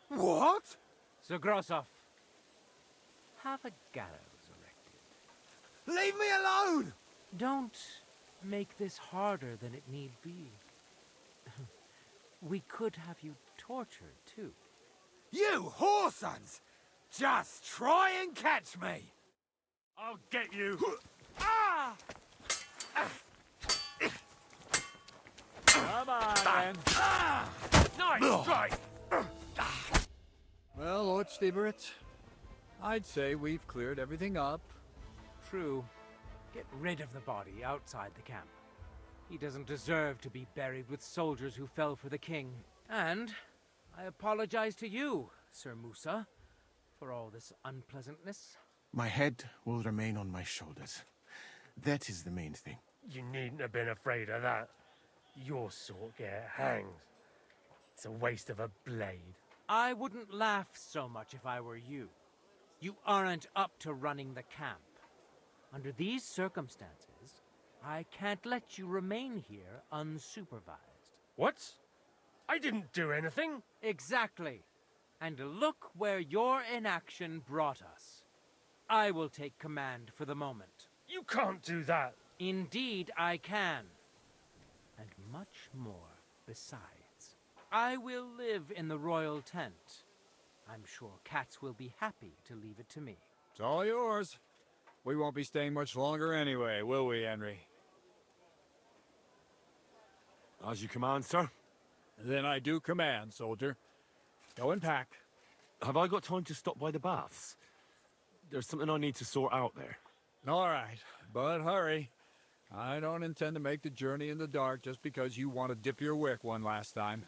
What? Sir Grossoff, have a gallows erected. Leave me alone! Don't make this harder than it need be. We could have you tortured, too. You whoresons! Just try and catch me! I'll get you. Ah! Come on, then. Nice strike. Well, Lord Stieberitz, I'd say we've cleared everything up. True. Get rid of the body outside the camp. He doesn't deserve to be buried with soldiers who fell for the king. And I apologize to you, Sir Musa, for all this unpleasantness. My head will remain on my shoulders. That is the main thing. You needn't have been afraid of that. Your sort get hanged. It's a waste of a blade. I wouldn't laugh so much if I were you. You aren't up to running the camp. Under these circumstances, I can't let you remain here unsupervised. What? I didn't do anything. Exactly. And look where your inaction brought us. I will take command for the moment. You can't do that. Indeed, I can. And much more besides. I will live in the royal tent. I'm sure Katz will be happy to leave it to me. It's all yours. We won't be staying much longer anyway, will we, Henry? As you command, sir. Then I do command, soldier. Go and pack. Have I got time to stop by the baths? There's something I need to sort out there. All right, but hurry. I don't intend to make the journey in the dark just because you want to dip your wick one last time.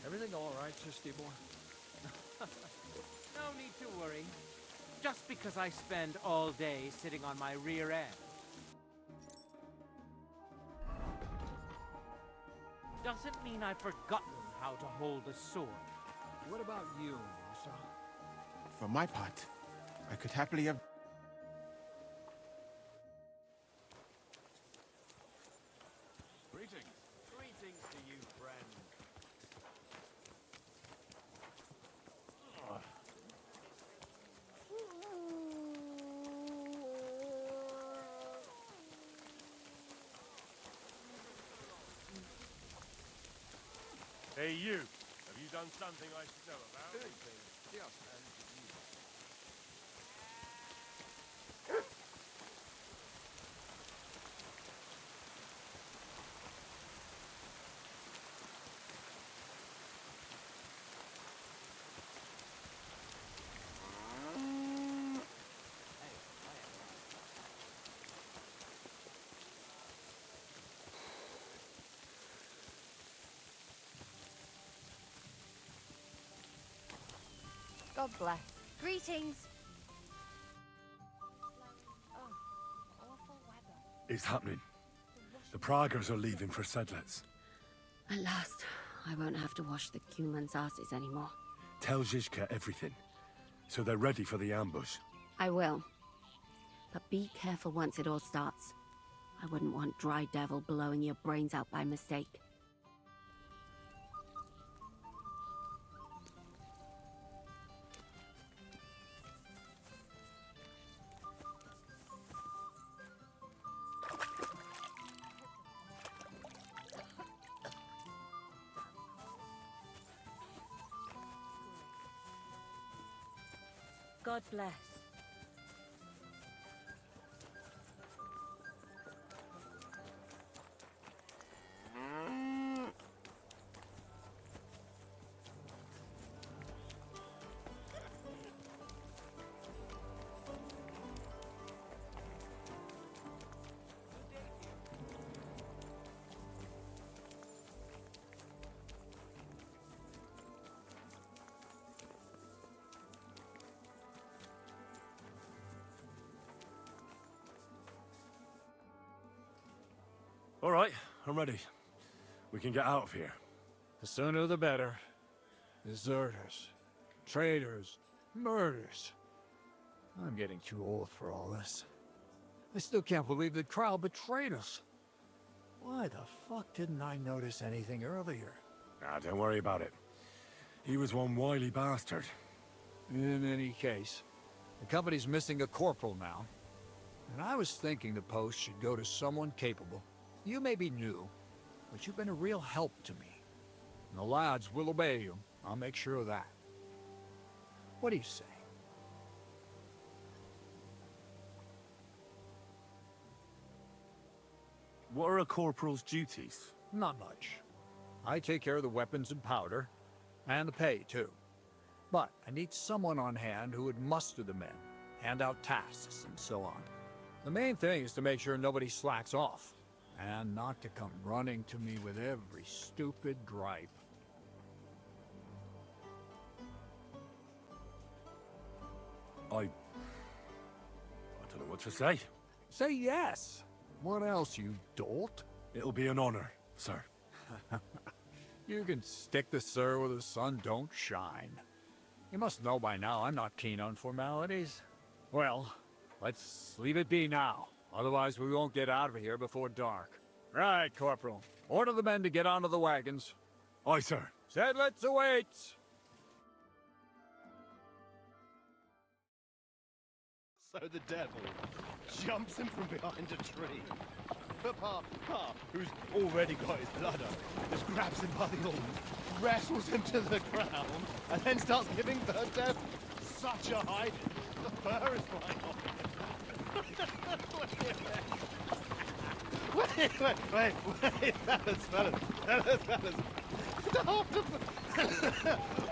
Everything all right, Sir Stibor? No need to worry. Just because I spend all day sitting on my rear end doesn't mean I've forgotten how to hold a sword. What about you, Musa? For my part, I could happily have... Greetings. Greetings to you, friend. Hey, you. Have you done something I should know about? God bless. Greetings. Oh, awful weather. It's happening. The Praggers are leaving for Sedlets. At last, I won't have to wash the Cumans' asses anymore. Tell Zizka everything, so they're ready for the ambush. I will. But be careful once it all starts. I wouldn't want Dry Devil blowing your brains out by mistake. God bless. All right, I'm ready. We can get out of here. The sooner the better. Deserters, traitors, murders. I'm getting too old for all this. I still can't believe that Krau betrayed us. Why the fuck didn't I notice anything earlier? Nah, don't worry about it. He was one wily bastard. In any case, the company's missing a corporal now. And I was thinking the post should go to someone capable. You may be new, but you've been a real help to me. And the lads will obey you. I'll make sure of that. What do you say? What are a corporal's duties? Not much. I take care of the weapons and powder, and the pay, too. But I need someone on hand who would muster the men, hand out tasks, and so on. The main thing is to make sure nobody slacks off, and not to come running to me with every stupid gripe. I don't know what to say. Say yes! What else, you dolt? It'll be an honor, sir. You can stick the sir where the sun don't shine. You must know by now I'm not keen on formalities. Well, let's leave it be now. Otherwise we won't get out of here before dark. Right, Corporal. Order the men to get onto the wagons. Aye, sir. Sedlets awaits! So the devil jumps him from behind a tree. But Pa, who's already got his blood up, just grabs him by the arms, wrestles him to the ground, and then starts giving the devil such a hiding. The fur is flying off. Wait, fellas.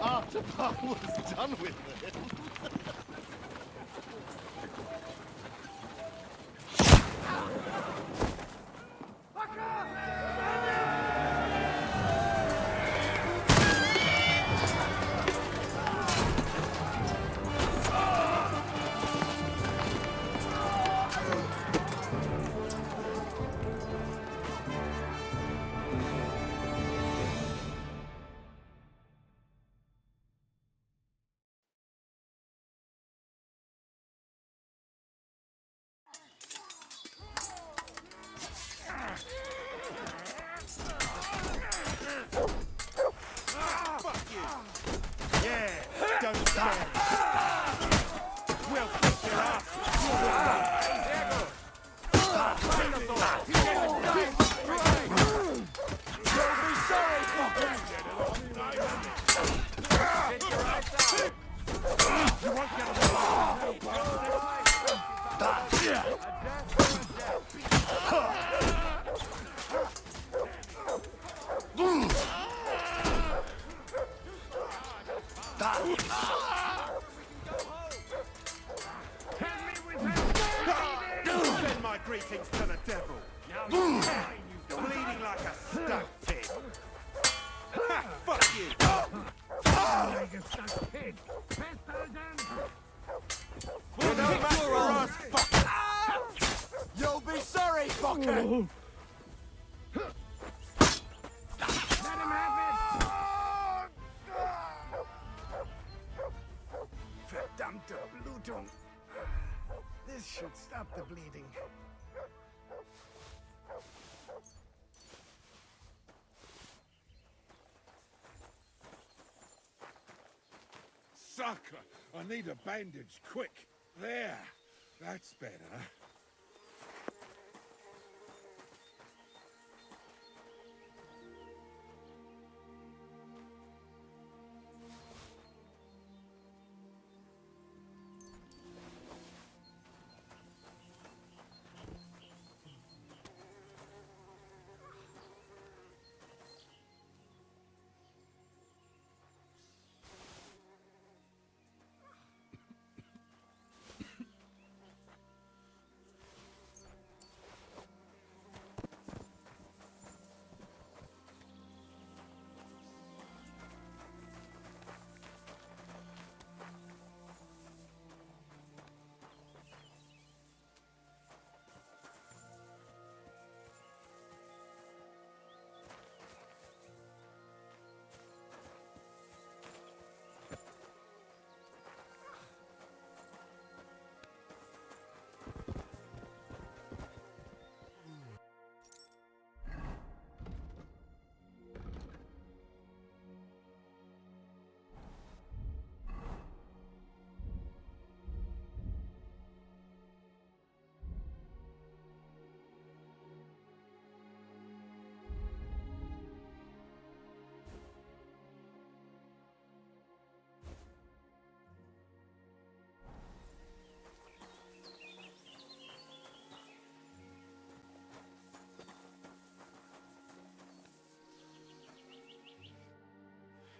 After Pa was done with it. Send my greetings to the devil. Bleeding like a stuck pig. Ha, fuck you. Like a stuck pig. We'll kick your ass, fucker. You'll be sorry, fucker. Let him have Verdammte Blutung. This should stop the bleeding. Sucker! I need a bandage, quick. There. That's better.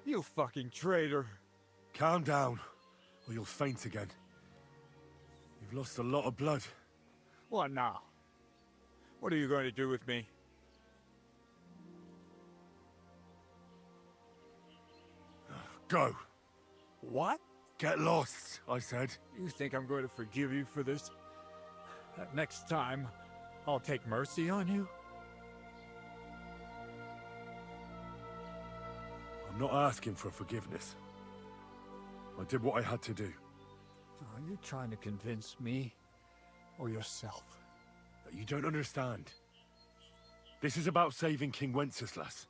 You fucking traitor. Calm down, or you'll faint again. You've lost a lot of blood. What now? What are you going to do with me? Go. What? Get lost, I said. You think I'm going to forgive you for this? Next time, I'll take mercy on you? I'm not asking for forgiveness. I did what I had to do. Are you trying to convince me or yourself? But you don't understand. This is about saving King Wenceslas.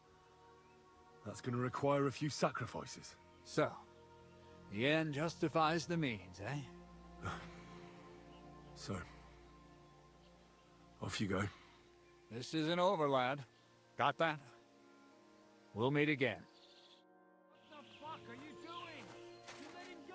That's going to require a few sacrifices. So, the end justifies the means, eh? So, off you go. This isn't over, lad. Got that? We'll meet again. What the fuck are you doing? You let him go!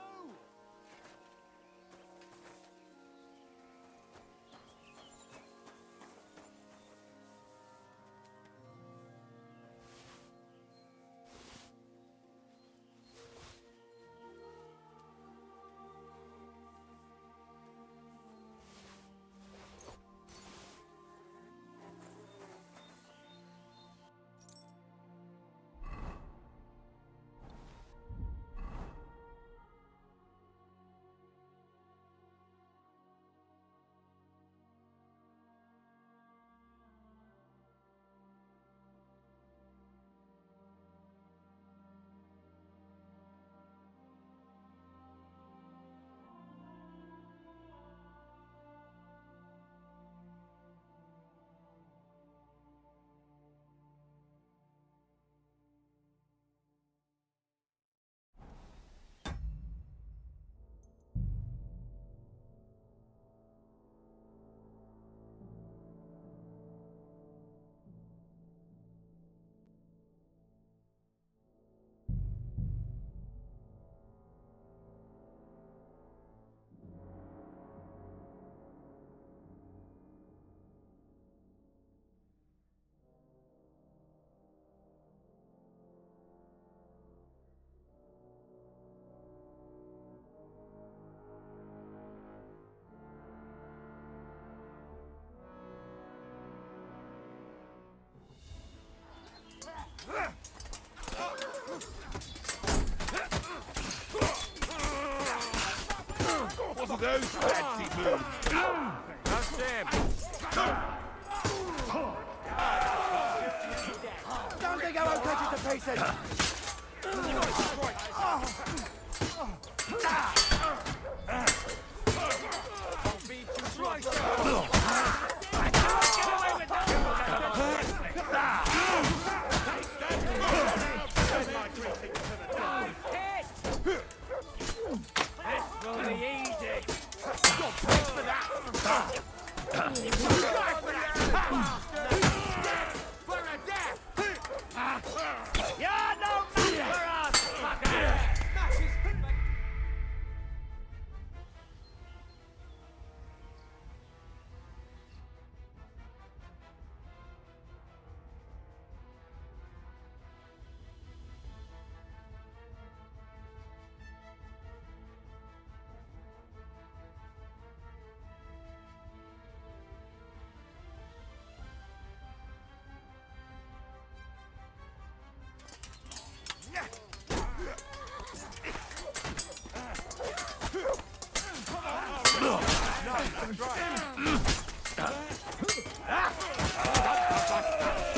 Those fancy moves. That's him. Don't think I won't cut you to pieces!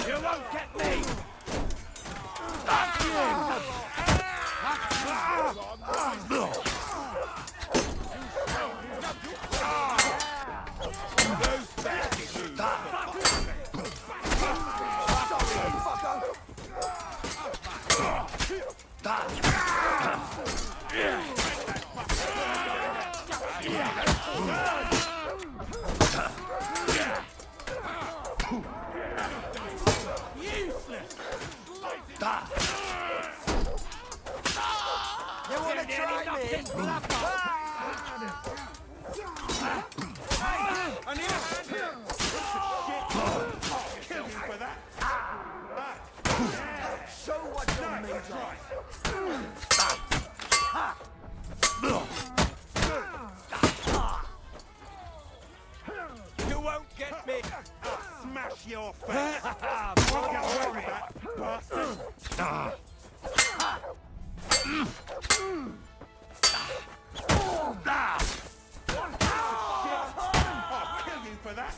You won't get me! You wanna try me? I need a hand here. Shit. Kill you for that. Show what you're made of. You won't get me. Smash your face. I'll get away with that, bastard. I'll kill you for that.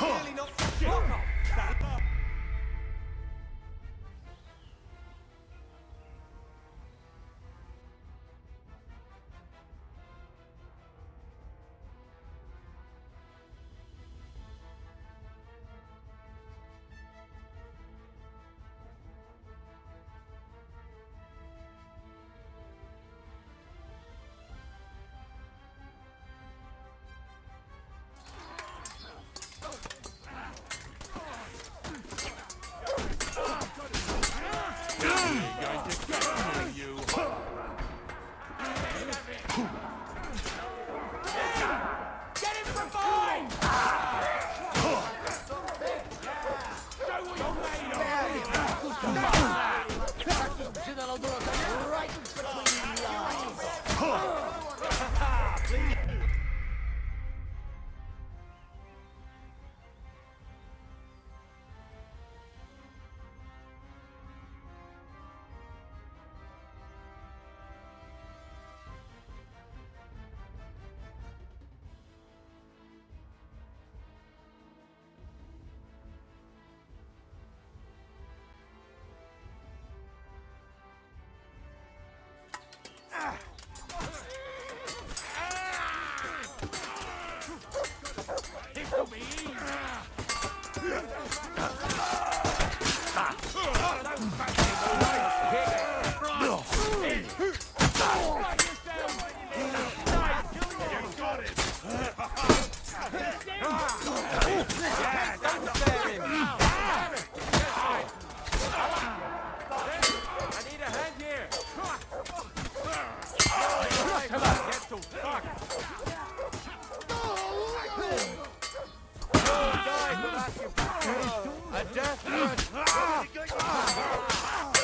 Really not shit.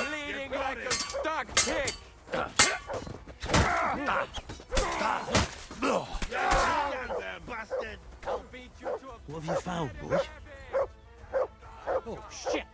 Bleeding like a stuck pig. What have you found, boy? Oh, shit!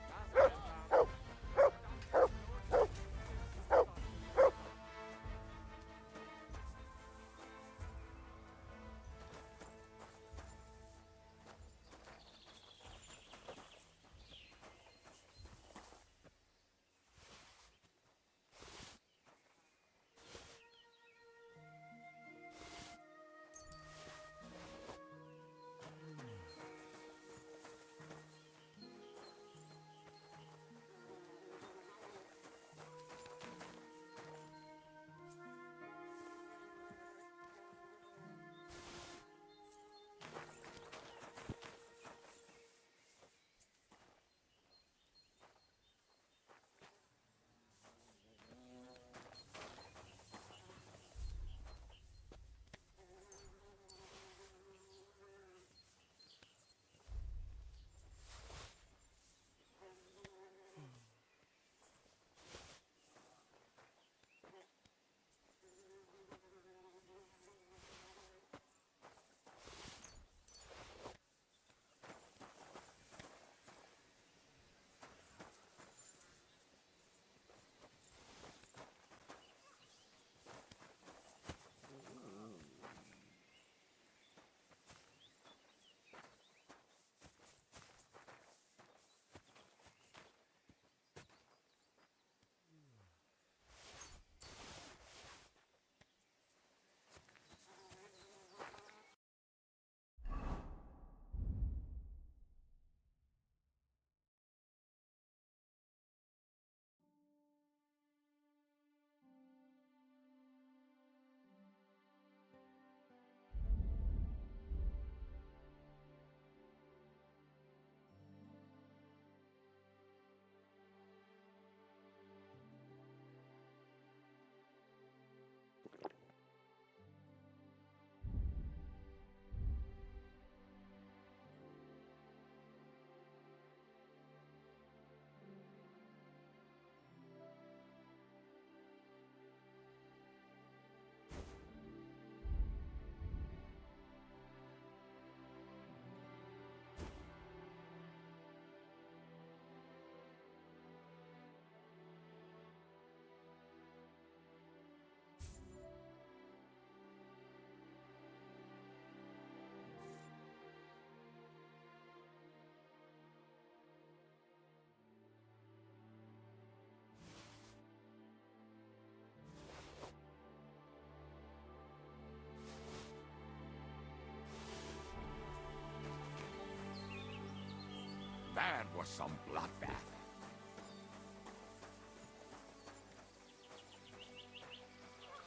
was some bloodbath.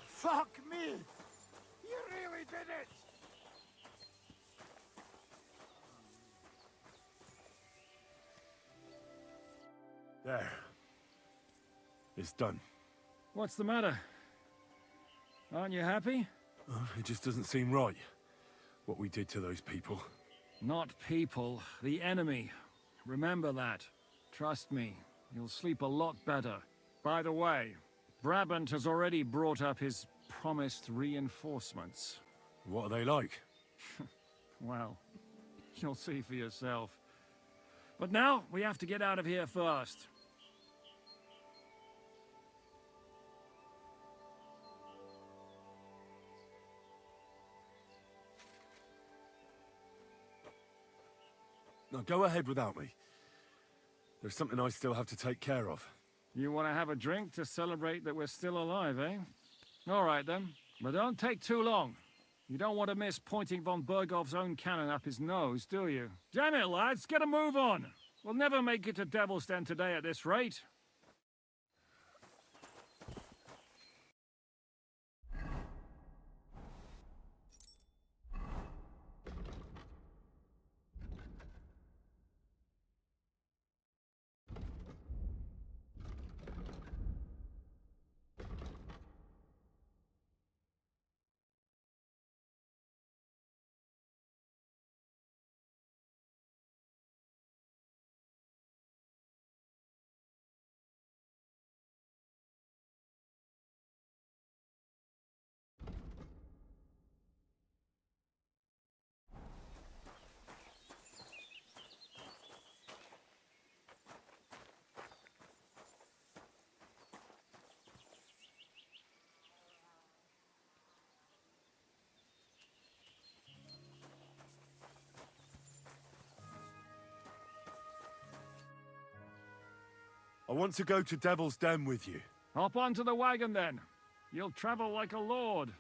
Fuck me! You really did it! There. It's done. What's the matter? Aren't you happy? Oh, it just doesn't seem right, what we did to those people. Not people, the enemy. Remember that. Trust me, you'll sleep a lot better. By the way, Brabant has already brought up his promised reinforcements. What are they like? Well, you'll see for yourself. But now, we have to get out of here first. Now go ahead without me. There's something I still have to take care of. You want to have a drink to celebrate that we're still alive, eh? All right, then. But don't take too long. You don't want to miss pointing von Bergov's own cannon up his nose, do you? Damn it, lads, get a move on! We'll never make it to Devil's Den today at this rate. I want to go to Devil's Den with you. Hop onto the wagon, then. You'll travel like a lord.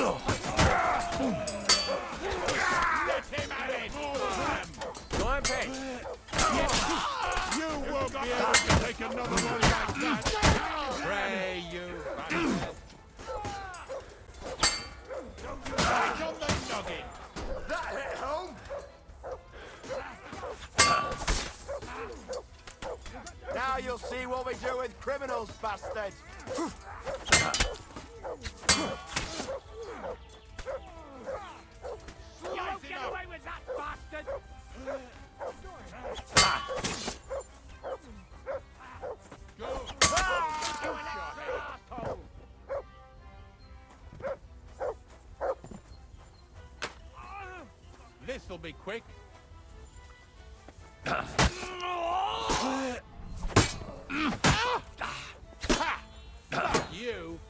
Ugh! criminals, bastard! You won't get away with that, bastard! Go! You an asshole! This'll be quick. You.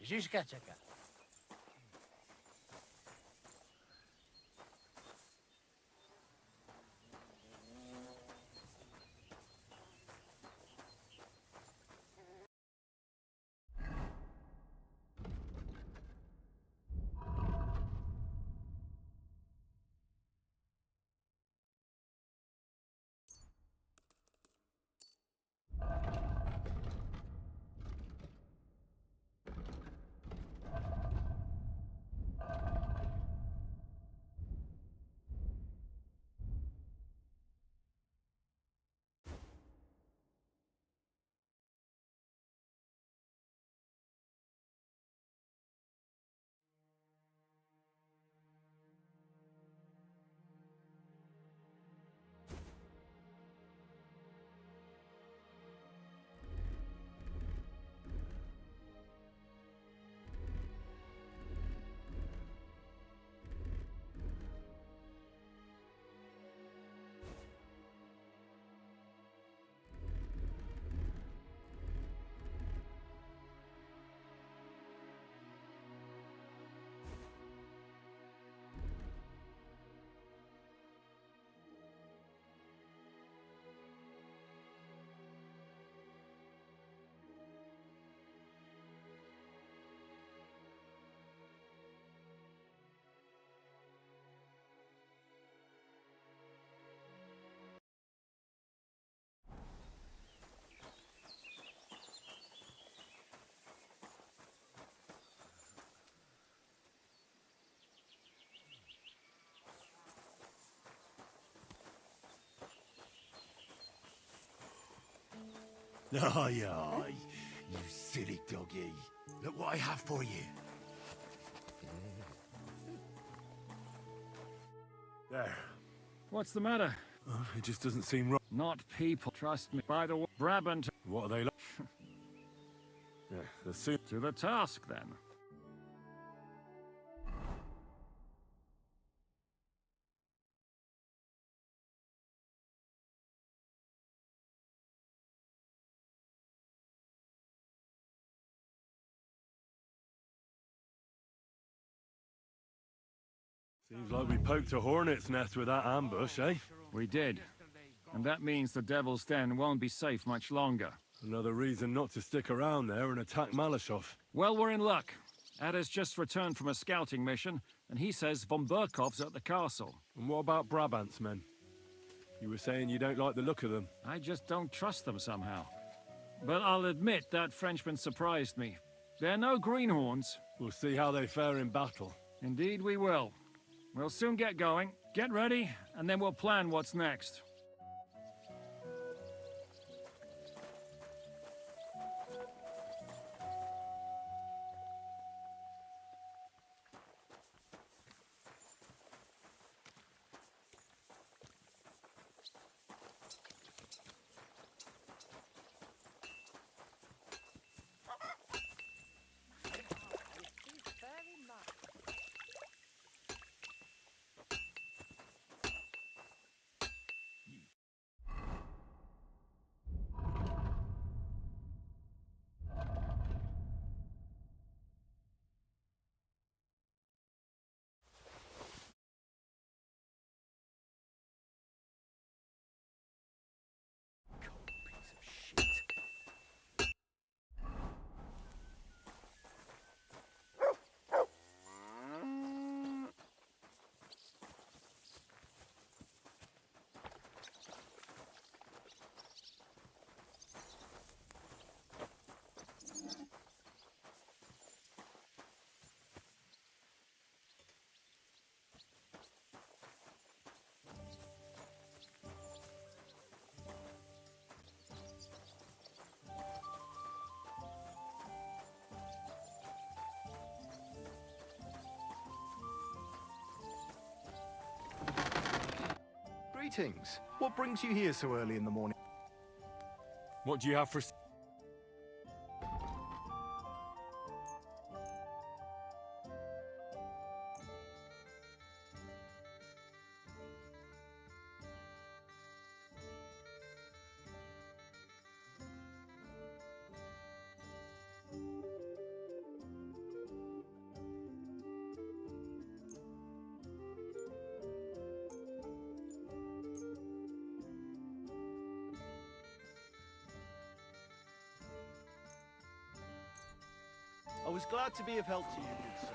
Jusqu'à chacun. Aye, aye, you silly doggy. Look what I have for you. There. What's the matter? Oh, it just doesn't seem right. Not people, trust me. By the way, Brabant. What are they like? Yeah, the suit. To the task, then. Seems like we poked a hornet's nest with that ambush, eh? We did. And that means the Devil's Den won't be safe much longer. Another reason not to stick around there and attack Malashov. Well, we're in luck. Ada's just returned from a scouting mission, and he says von Burkov's at the castle. And what about Brabant's men? You were saying you don't like the look of them. I just don't trust them somehow. But I'll admit that Frenchman surprised me. They're no greenhorns. We'll see how they fare in battle. Indeed we will. We'll soon get going. Get ready, and then we'll plan what's next. Greetings. What brings you here so early in the morning? What do you have for... I was glad to be of help to you, good sir.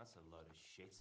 That's a load of shit.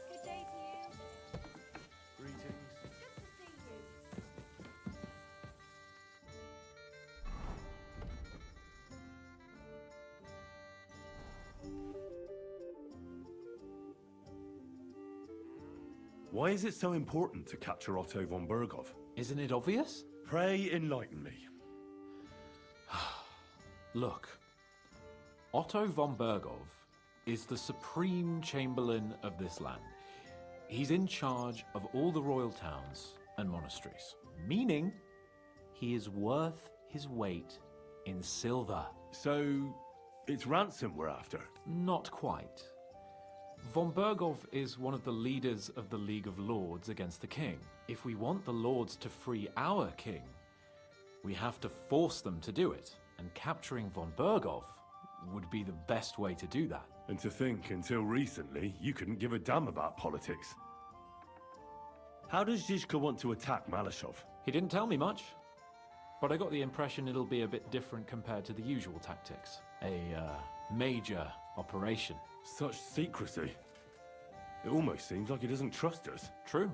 Good day to you. Greetings. Good to see you. Why is it so important to capture Otto von Berghoff? Isn't it obvious? Pray enlighten me. Look, Otto von Berghoff is the supreme chamberlain of this land. He's in charge of all the royal towns and monasteries, meaning he is worth his weight in silver. So, it's ransom we're after? Not quite. Von Berghoff is one of the leaders of the League of Lords against the king. If we want the lords to free our king, we have to force them to do it, and capturing von Berghoff would be the best way to do that. And to think, until recently, you couldn't give a damn about politics. How does Zizka want to attack Malashov? He didn't tell me much, but I got the impression it'll be a bit different compared to the usual tactics. A major operation. Such secrecy. It almost seems like he doesn't trust us. True.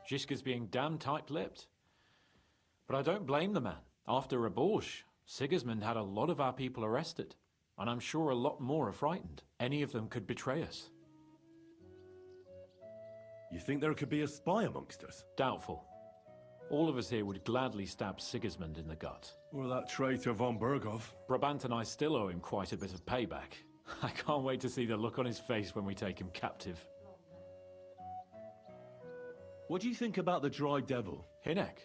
Zizka's being damn tight-lipped. But I don't blame the man. After Raborge, Sigismund had a lot of our people arrested, and I'm sure a lot more are frightened. Any of them could betray us. You think there could be a spy amongst us? Doubtful. All of us here would gladly stab Sigismund in the gut. Or that traitor von Berghoff? Brabant and I still owe him quite a bit of payback. I can't wait to see the look on his face when we take him captive. What do you think about the Dry Devil? Hinek?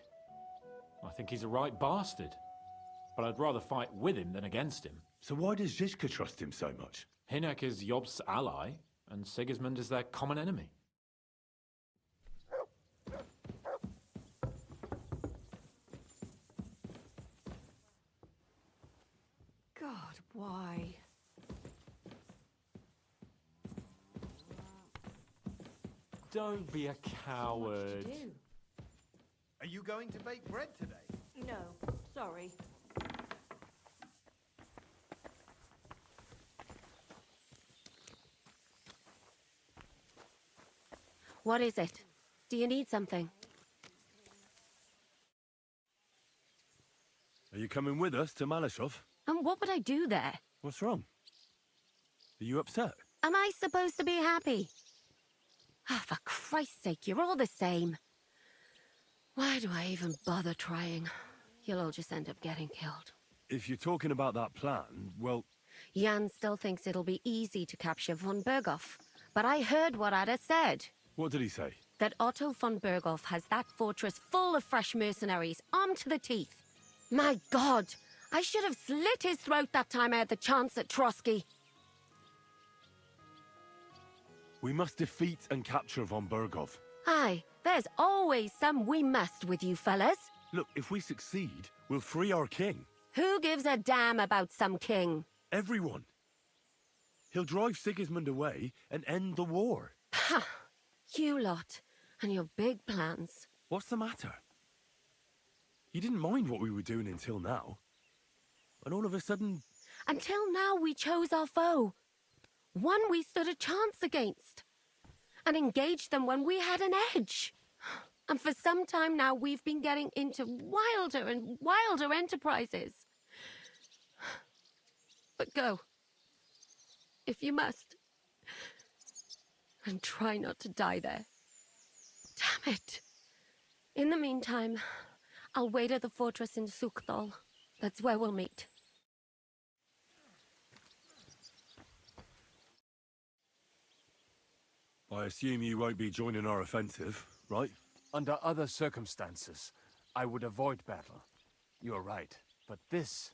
I think he's a right bastard. But I'd rather fight with him than against him. So why does Zizka trust him so much? Hinek is Job's ally, and Sigismund is their common enemy. God, why? Don't be a coward. Are you going to bake bread today? No, sorry. What is it? Do you need something? Are you coming with us to Malashov? And what would I do there? What's wrong? Are you upset? Am I supposed to be happy? Ah, for Christ's sake, you're all the same. Why do I even bother trying? You'll all just end up getting killed. If you're talking about that plan, well... Jan still thinks it'll be easy to capture von Berghoff. But I heard what Ada said. What did he say? That Otto von Berghoff has that fortress full of fresh mercenaries, armed to the teeth. My God! I should have slit his throat that time I had the chance at Trotsky. We must defeat and capture von Berghoff. Aye, there's always some we must with you fellas. Look, if we succeed, we'll free our king. Who gives a damn about some king? Everyone. He'll drive Sigismund away and end the war. Ha! You lot, and your big plans. What's the matter? You didn't mind what we were doing until now. And all of a sudden... Until now we chose our foe. One we stood a chance against. And engaged them when we had an edge. And for some time now, we've been getting into wilder and wilder enterprises. But go, if you must, and try not to die there. Damn it. In the meantime, I'll wait at the fortress in Sukdal. That's where we'll meet. I assume you won't be joining our offensive, right? Under other circumstances, I would avoid battle. You're right, but this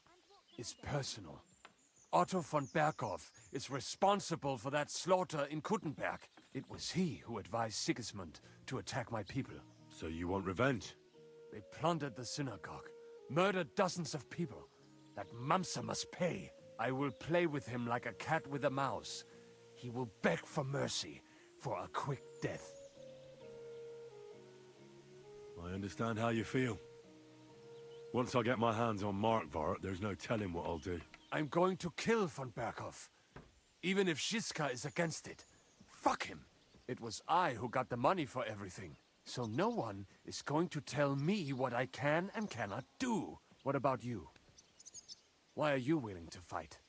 is personal. Otto von Berghoff is responsible for that slaughter in Kuttenberg. It was he who advised Sigismund to attack my people. So you want revenge? They plundered the synagogue, murdered dozens of people. That Mamsa must pay. I will play with him like a cat with a mouse. He will beg for mercy, for a quick death. I understand how you feel. Once I get my hands on Markvart, there's no telling what I'll do. I'm going to kill von Berghoff, even if Shiska is against it. Fuck him! It was I who got the money for everything, so no one is going to tell me what I can and cannot do. What about you? Why are you willing to fight?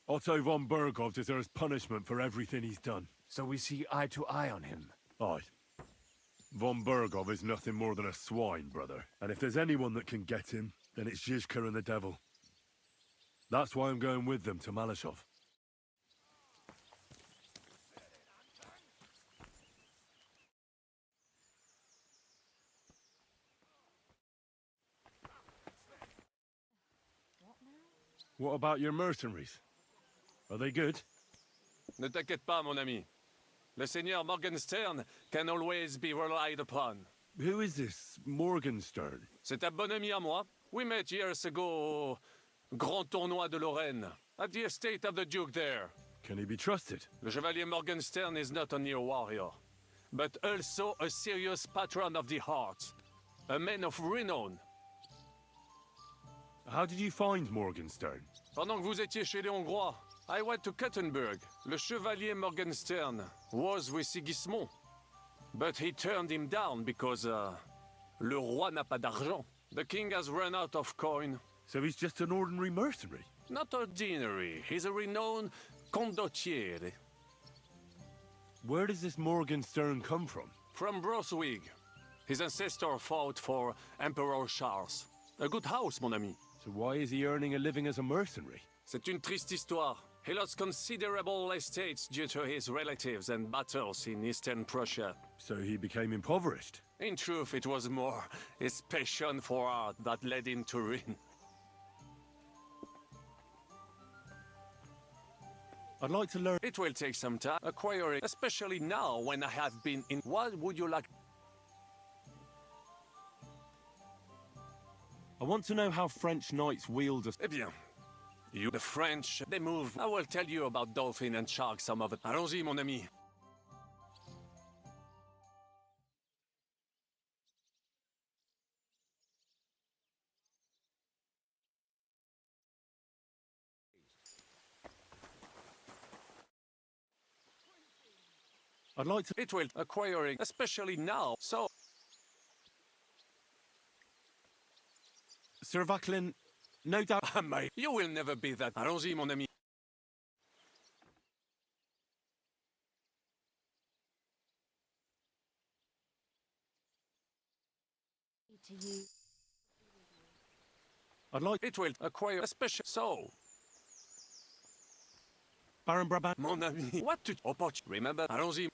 Otto von Berghoff deserves punishment for everything he's done. So we see eye to eye on him. Aye. Von Berghoff is nothing more than a swine, brother. And if there's anyone that can get him, then it's Zizka and the devil. That's why I'm going with them to Malashov. What about your mercenaries? Are they good? Ne t'inquiète pas, mon ami. Le Seigneur Morgenstern can always be relied upon. Who is this Morgenstern? C'est un bon ami à moi. We met years ago au Grand Tournoi de Lorraine, at the estate of the Duke there. Can he be trusted? Le Chevalier Morgenstern is not only a warrior, but also a serious patron of the heart, a man of renown. How did you find Morgenstern? Pendant que vous étiez chez les Hongrois, I went to Kuttenberg. Le Chevalier Morgenstern was with Sigismund, but he turned him down because le roi n'a pas d'argent. The king has run out of coin. So he's just an ordinary mercenary? Not ordinary. He's a renowned condottiere. Where does this Morgenstern come from? From Brunswick. His ancestor fought for Emperor Charles. A good house, mon ami. So why is he earning a living as a mercenary? C'est une triste histoire. He lost considerable estates due to his relatives and battles in Eastern Prussia. So he became impoverished? In truth, it was more his passion for art that led him to ruin. I'd like to learn. It will take some time acquiring, especially now when I have been in. What would you like? I want to know how French knights wield a... Eh bien, you, the French, they move. I will tell you about dolphin and shark, some of it. Allons-y, mon ami. I'd like to... It will acquiring, especially now, so... Sir Vaclin, no doubt... Mate, you will never be that. Allons-y, mon ami. I'd like... It will acquire a special... So... Baron Brabant... Mon ami... What to... Remember? Allons-y.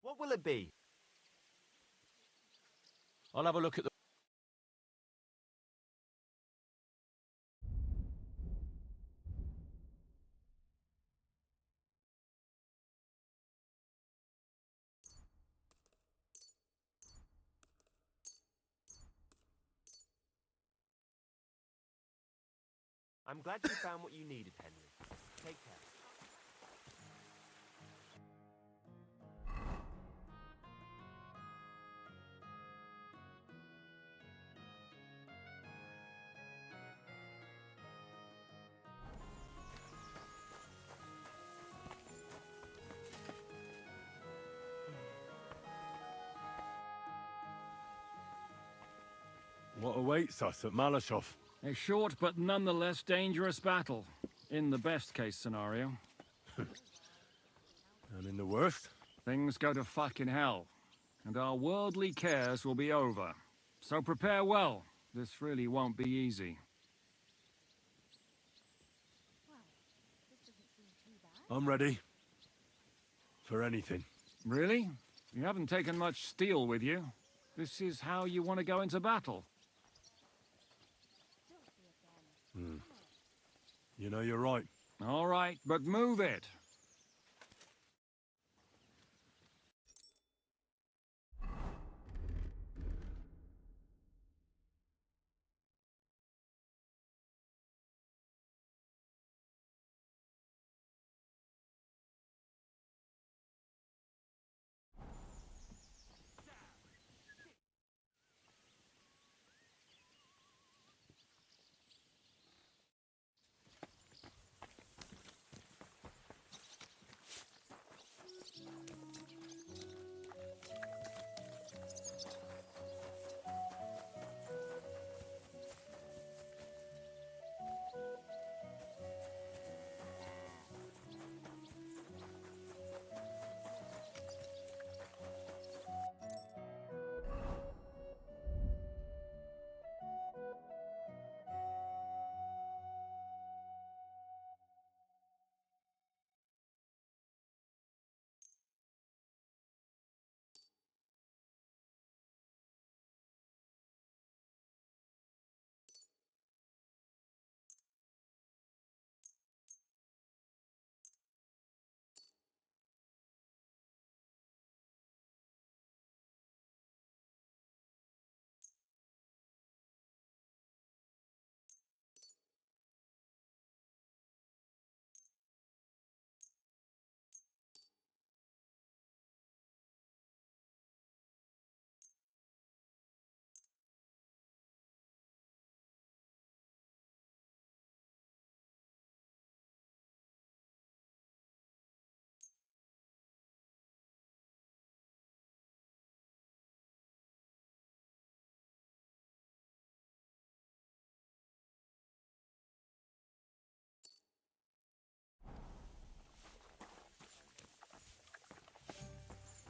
What will it be? I'll have a look at the... I'm glad you found what you needed, Henry. Take care. What awaits us at Malashov? A short but nonetheless dangerous battle, in the best case scenario. And in the worst? Things go to fucking hell, and our worldly cares will be over. So prepare well. This really won't be easy. I'm ready. For anything. Really? You haven't taken much steel with you. This is how you want to go into battle. You know, you're right. All right, but move it.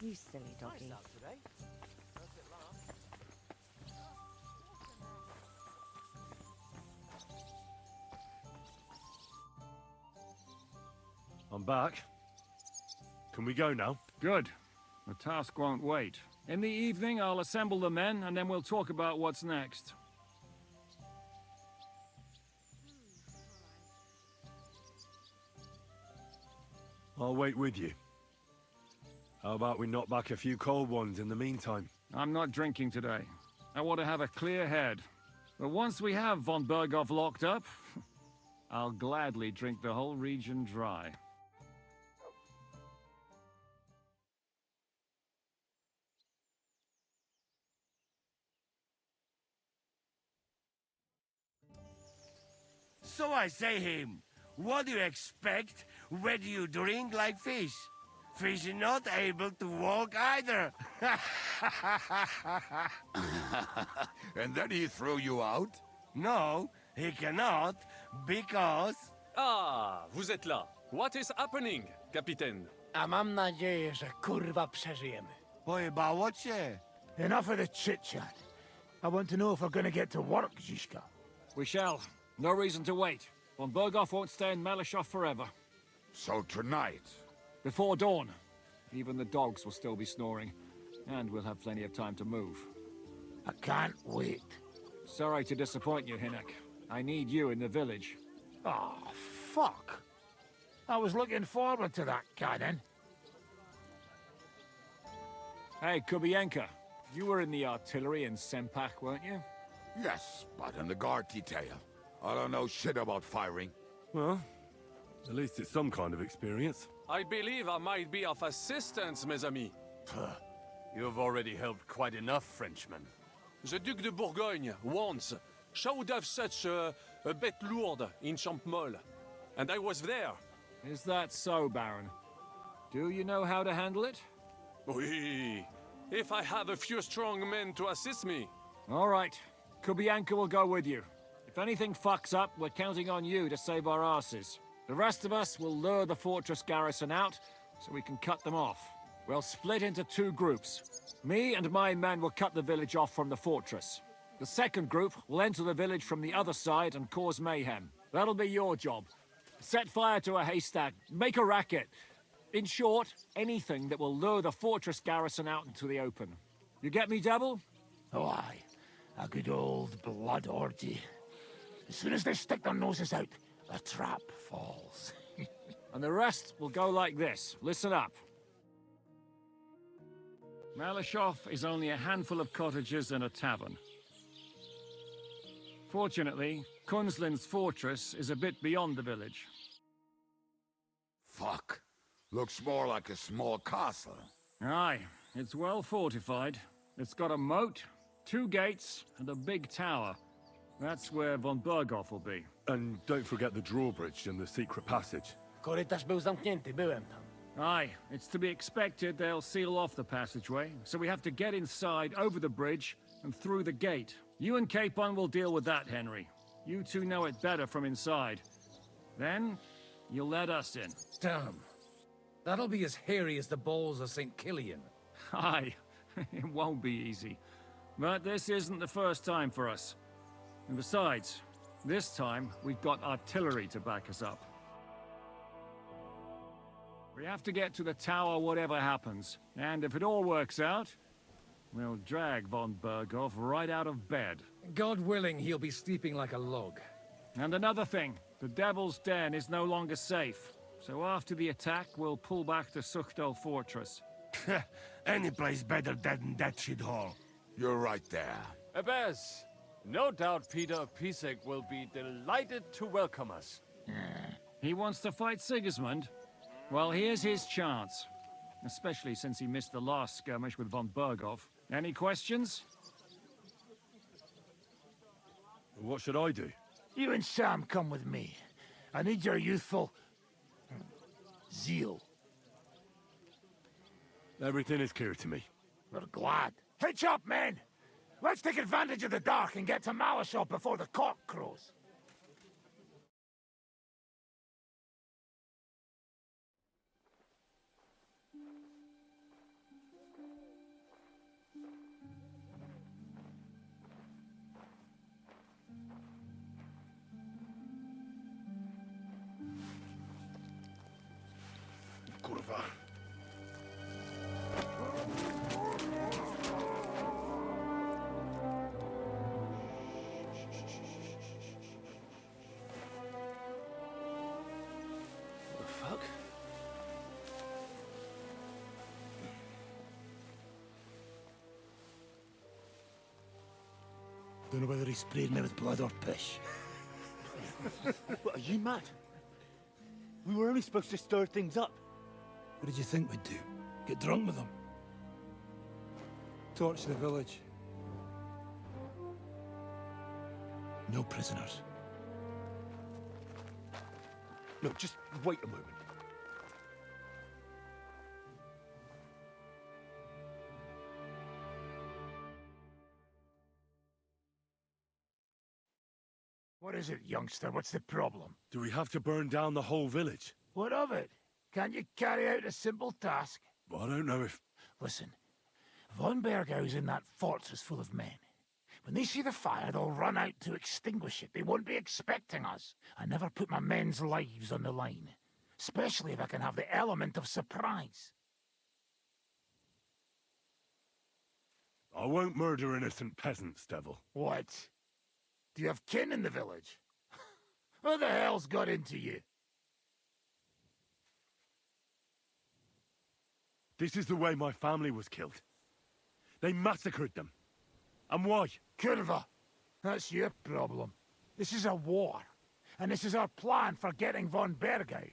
You silly doggy. Nice out today. First at last. I'm back. Can we go now? Good. The task won't wait. In the evening, I'll assemble the men, and then we'll talk about what's next. I'll wait with you. How about we knock back a few cold ones in the meantime? I'm not drinking today. I want to have a clear head. But once we have von Berghoff locked up, I'll gladly drink the whole region dry. So I say him, what do you expect when you drink like fish? Fish is not able to walk either. And then he threw you out? No, he cannot, because... Ah, vous êtes là. What is happening, Capitaine? A mam nadzieję, że kurwa przeżyjemy. Pojebało cię. Enough of the chit-chat. I want to know if we're gonna get to work, Zizka. We shall. No reason to wait. Von Berghoff won't stay in Malashov forever. So tonight? Before dawn. Even the dogs will still be snoring, and we'll have plenty of time to move. I can't wait. Sorry to disappoint you, Hinnock. I need you in the village. Oh, fuck. I was looking forward to that cannon. Hey, Kubienka, you were in the artillery in Sempak, weren't you? Yes, but in the guard detail. I don't know shit about firing. Well, at least it's some kind of experience. I believe I might be of assistance, mes amis. You've already helped quite enough, Frenchmen. The Duc de Bourgogne, once, showed off such a bête lourde in Champmol. And I was there. Is that so, Baron? Do you know how to handle it? Oui, if I have a few strong men to assist me. All right. Kubienka will go with you. If anything fucks up, we're counting on you to save our asses. The rest of us will lure the fortress garrison out, so we can cut them off. We'll split into 2 groups. Me and my men will cut the village off from the fortress. The second group will enter the village from the other side and cause mayhem. That'll be your job. Set fire to a haystack, make a racket. In short, anything that will lure the fortress garrison out into the open. You get me, Devil? Oh, aye. A good old blood orgy. As soon as they stick their noses out, the trap falls. And the rest will go like this. Listen up. Malashov is only a handful of cottages and a tavern. Fortunately, Kunzlin's fortress is a bit beyond the village. Fuck. Looks more like a small castle. Aye, it's well fortified. It's got a moat, 2 gates, and a big tower. That's where von Berghoff will be. And don't forget the drawbridge and the secret passage. Korytarz był zamknięty, byłem tam. Aye, it's to be expected they'll seal off the passageway, so we have to get inside, over the bridge, and through the gate. You and Capon will deal with that, Henry. You two know it better from inside. Then, you'll let us in. Damn. That'll be as hairy as the balls of St. Killian. Aye, it won't be easy. But this isn't the first time for us. And besides, this time we've got artillery to back us up. We have to get to the tower whatever happens. And if it all works out, we'll drag von Berghoff right out of bed. God willing, he'll be sleeping like a log. And another thing, the Devil's Den is no longer safe. So after the attack, we'll pull back to Suchtel Fortress. Any place better than that shithole. You're right there. Abbas, no doubt Peter Pisek will be delighted to welcome us. He wants to fight Sigismund? Well, here's his chance. Especially since he missed the last skirmish with von Berghoff. Any questions? What should I do? You and Sam come with me. I need your youthful zeal. Everything is clear to me. We're glad. Hitch up, men! Let's take advantage of the dark and get to Malashov before the cock crows. Kurwa. The fuck? Don't know whether he sprayed me with blood or piss. What, are you mad? We were only supposed to stir things up. What did you think we'd do? Get drunk with them? Torch the village. No prisoners. No, just wait a moment. What is it, youngster? What's the problem? Do we have to burn down the whole village? What of it? Can't you carry out a simple task? I don't know if... Listen, von Bergau's in that fortress full of men. When they see the fire, they'll run out to extinguish it. They won't be expecting us. I never put my men's lives on the line. Especially if I can have the element of surprise. I won't murder innocent peasants, Devil. What? Do you have kin in the village? Who the hell's got into you? This is the way my family was killed. They massacred them. And why? Curva, that's your problem. This is a war, and this is our plan for getting von Berg out.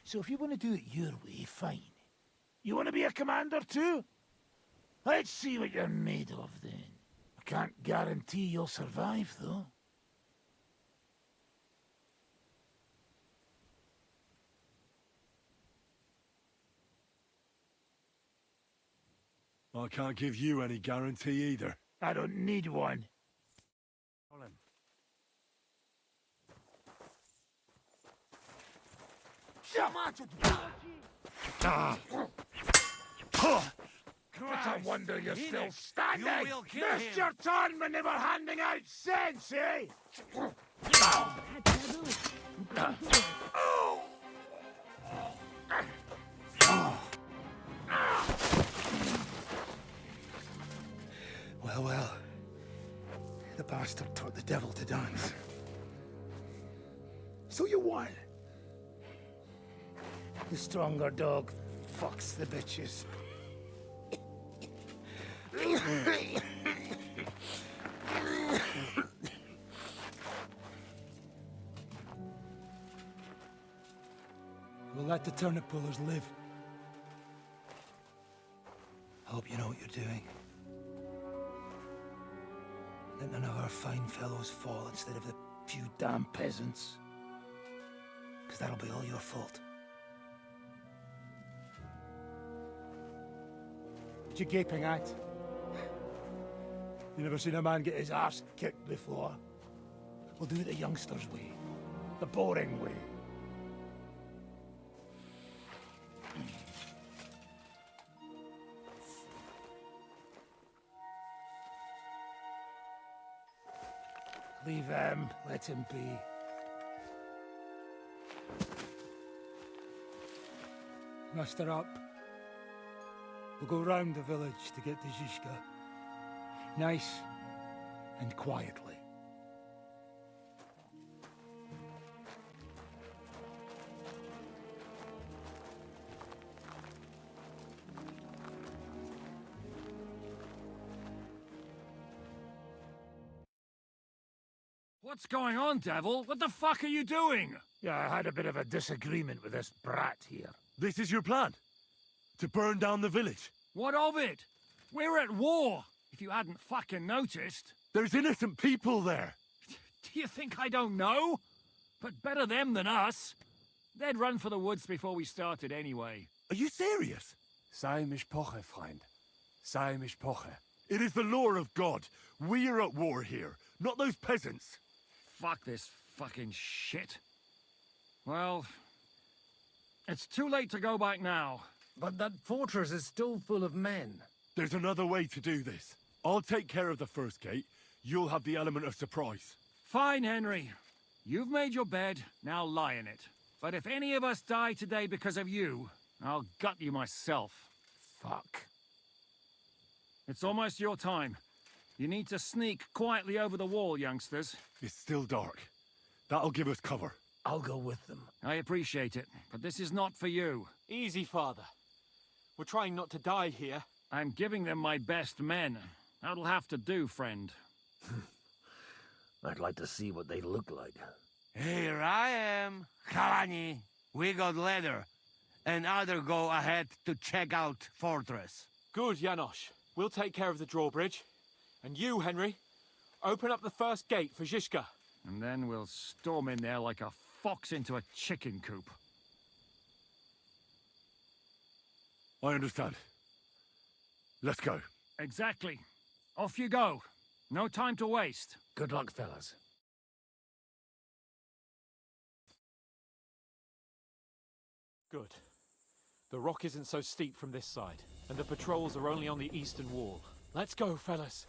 So if you want to do it your way, fine. You want to be a commander too? Let's see what you're made of then. I can't guarantee you'll survive, though. I can't give you any guarantee either. I don't need one. What a wonder you're still standing! Missed your turn when they were handing out sense, eh? Well, well. The bastard taught the devil to dance. So you won. The stronger dog fucks the bitches. We'll let the turnip pullers live. I hope you know what you're doing. Let none of our fine fellows fall instead of the few damn peasants. Because that'll be all your fault. What you gaping at? You never seen a man get his arse kicked before? We'll do it the youngsters' way. The boring way. Leave him, let him be. Muster up. We'll go round the village to get to Zizka. Nice and quietly. What's going on, Devil? What the fuck are you doing? Yeah, I had a bit of a disagreement with this brat here. This is your plan? To burn down the village? What of it? We're at war, if you hadn't fucking noticed. There's innocent people there. Do you think I don't know? But better them than us. They'd run for the woods before we started anyway. Are you serious? Sei mishpoche, friend. Sei mishpoche. It is the law of God. We are at war here, not those peasants. Fuck this fucking shit. Well, it's too late to go back now. But that fortress is still full of men. There's another way to do this. I'll take care of the first gate. You'll have the element of surprise. Fine, Henry. You've made your bed, now lie in it. But if any of us die today because of you, I'll gut you myself. Fuck. It's almost your time. You need to sneak quietly over the wall, youngsters. It's still dark. That'll give us cover. I'll go with them. I appreciate it, but this is not for you. Easy, Father. We're trying not to die here. I'm giving them my best men. That'll have to do, friend. I'd like to see what they look like. Here I am, Kalani. We got leather. And other go ahead to check out fortress. Good, Janosch. We'll take care of the drawbridge. And you, Henry, open up the first gate for Zizka. And then we'll storm in there like a fox into a chicken coop. I understand. Let's go. Exactly. Off you go. No time to waste. Good luck, fellas. Good. The rock isn't so steep from this side, and the patrols are only on the eastern wall. Let's go, fellas.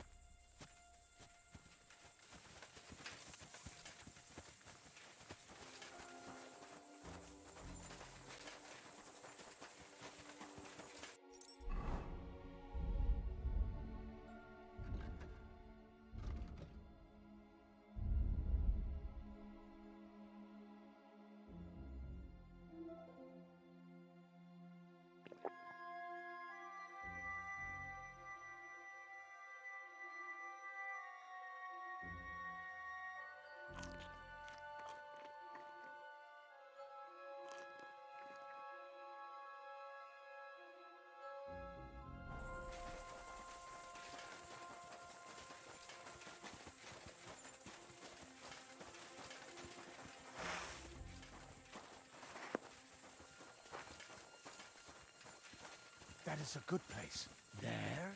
That is a good place. There?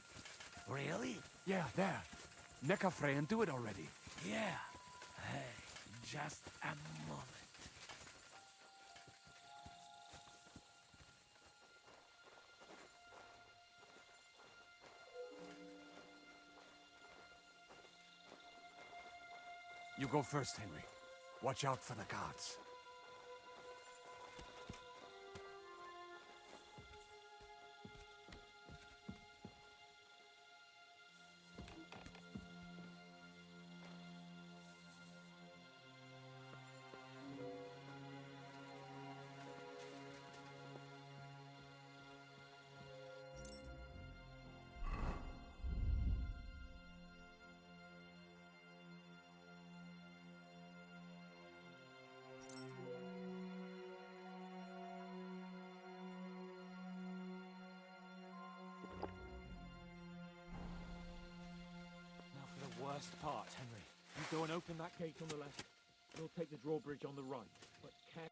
Really? Yeah, there. Nick a Frey and do it already. Yeah. Hey, just a moment. You go first, Henry. Watch out for the guards. Now for the worst part, Henry. You go and open that gate on the left. We'll take the drawbridge on the right. But care.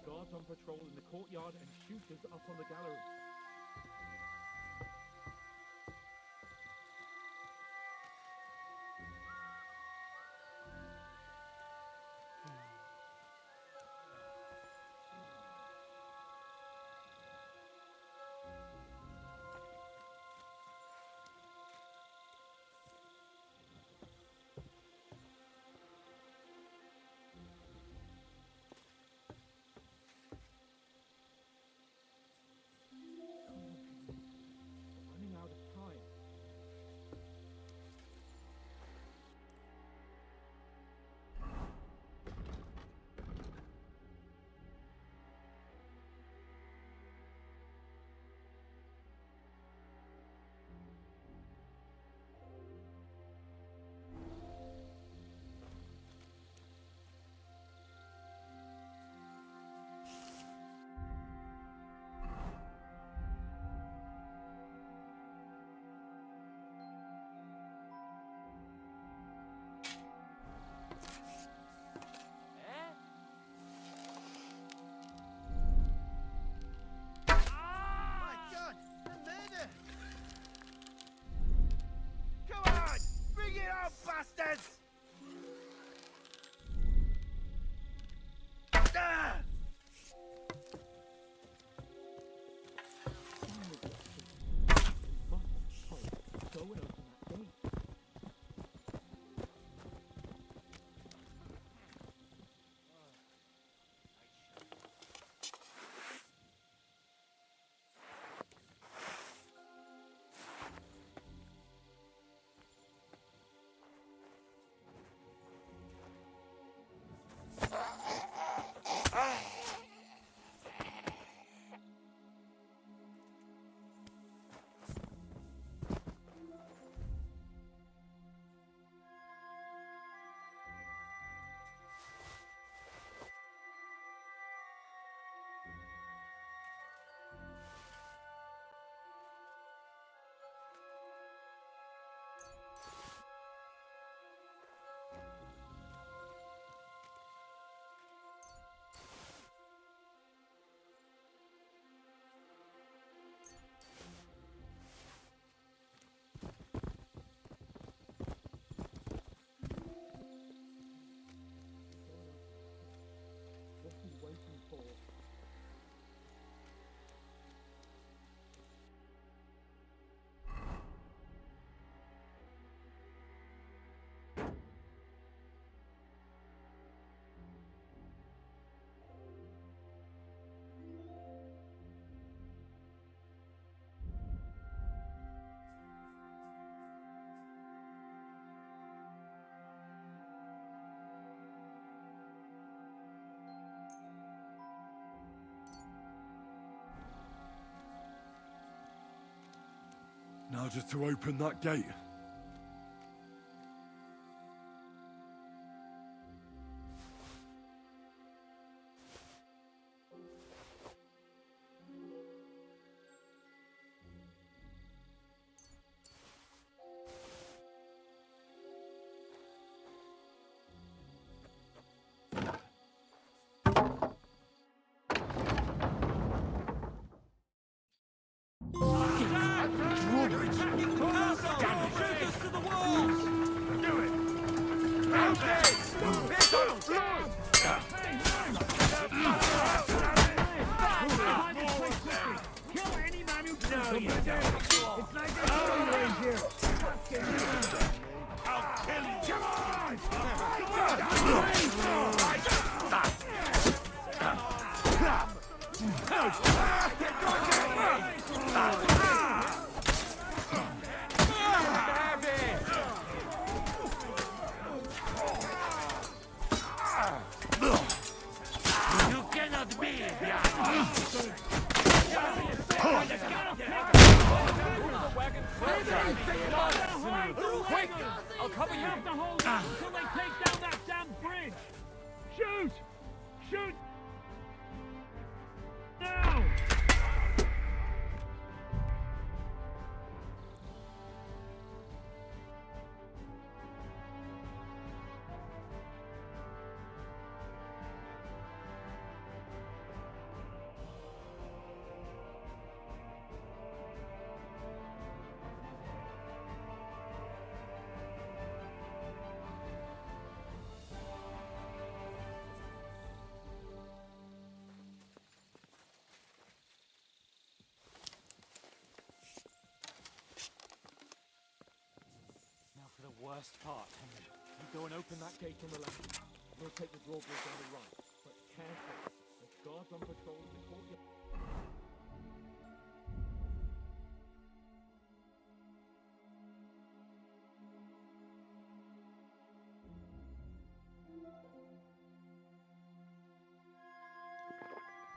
Guards on patrol in the courtyard and shooters up on the gallery. Running out of time. My God! The murder! Come on! Bring it on, bastards! Ah! Go and open that gate. What's he waiting for? Now just to open that gate. You cannot be Quick! I'll cover you! have to hold on until they take down that damn bridge! Shoot! Shoot! Now! Now for the worst part, Henry. You go and open that gate on the left. We'll take the drawbridge on the right. But careful. There's guards on patrol in the courtyard.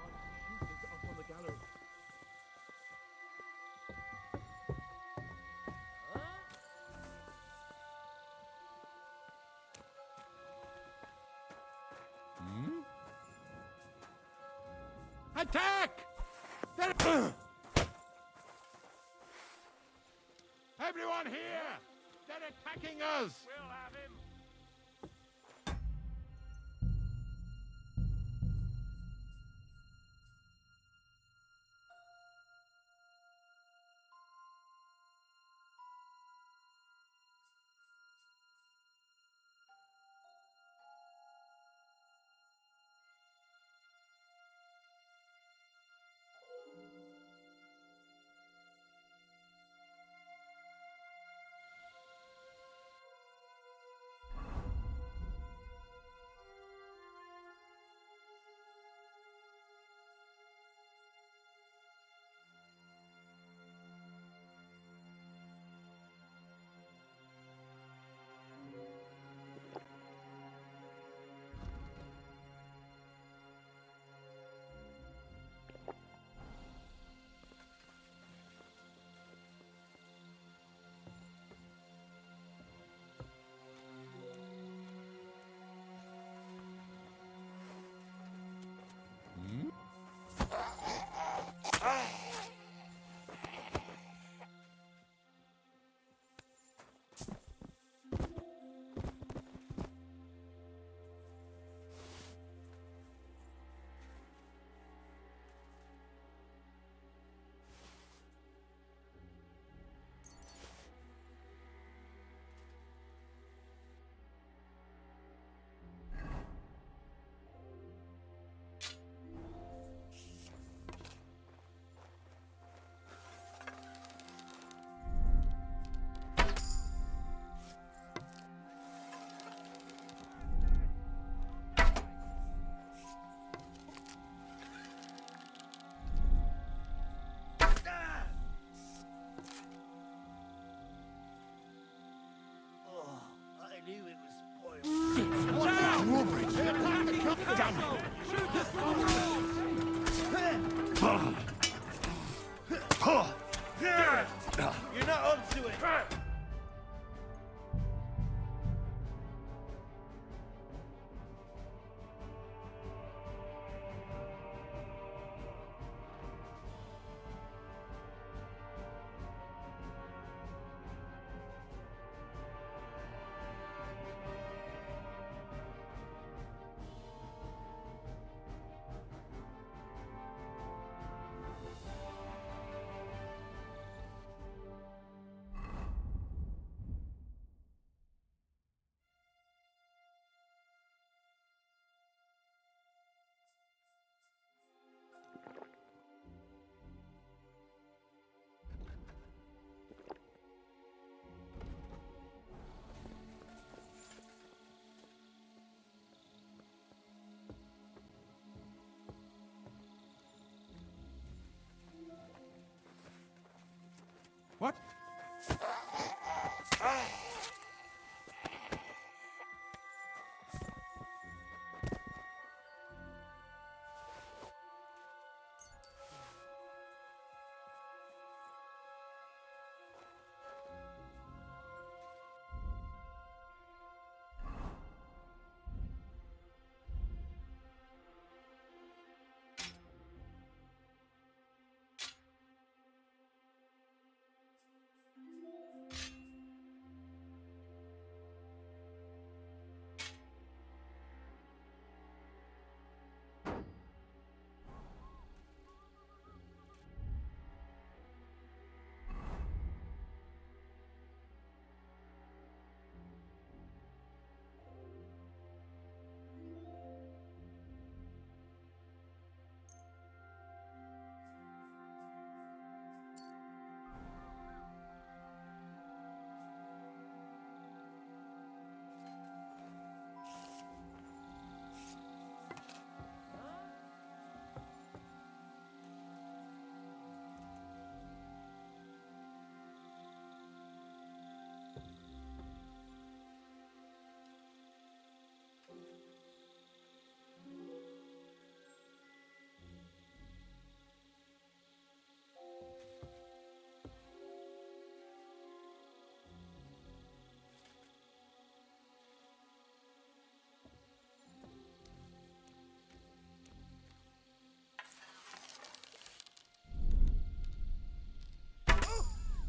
Our shoot is up on the gallery. Attack! Everyone here! They're attacking us! We'll have him! You're not onto it! What?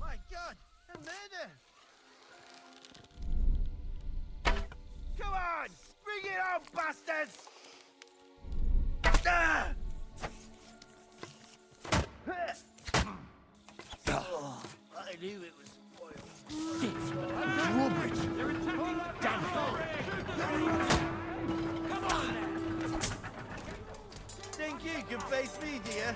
My God! A murder! Come on! Bring it on, bastards! Ah! I knew it was spoiled. Drawbridge! They're attacking! Damn it! Come on then! Think you can face me, dear?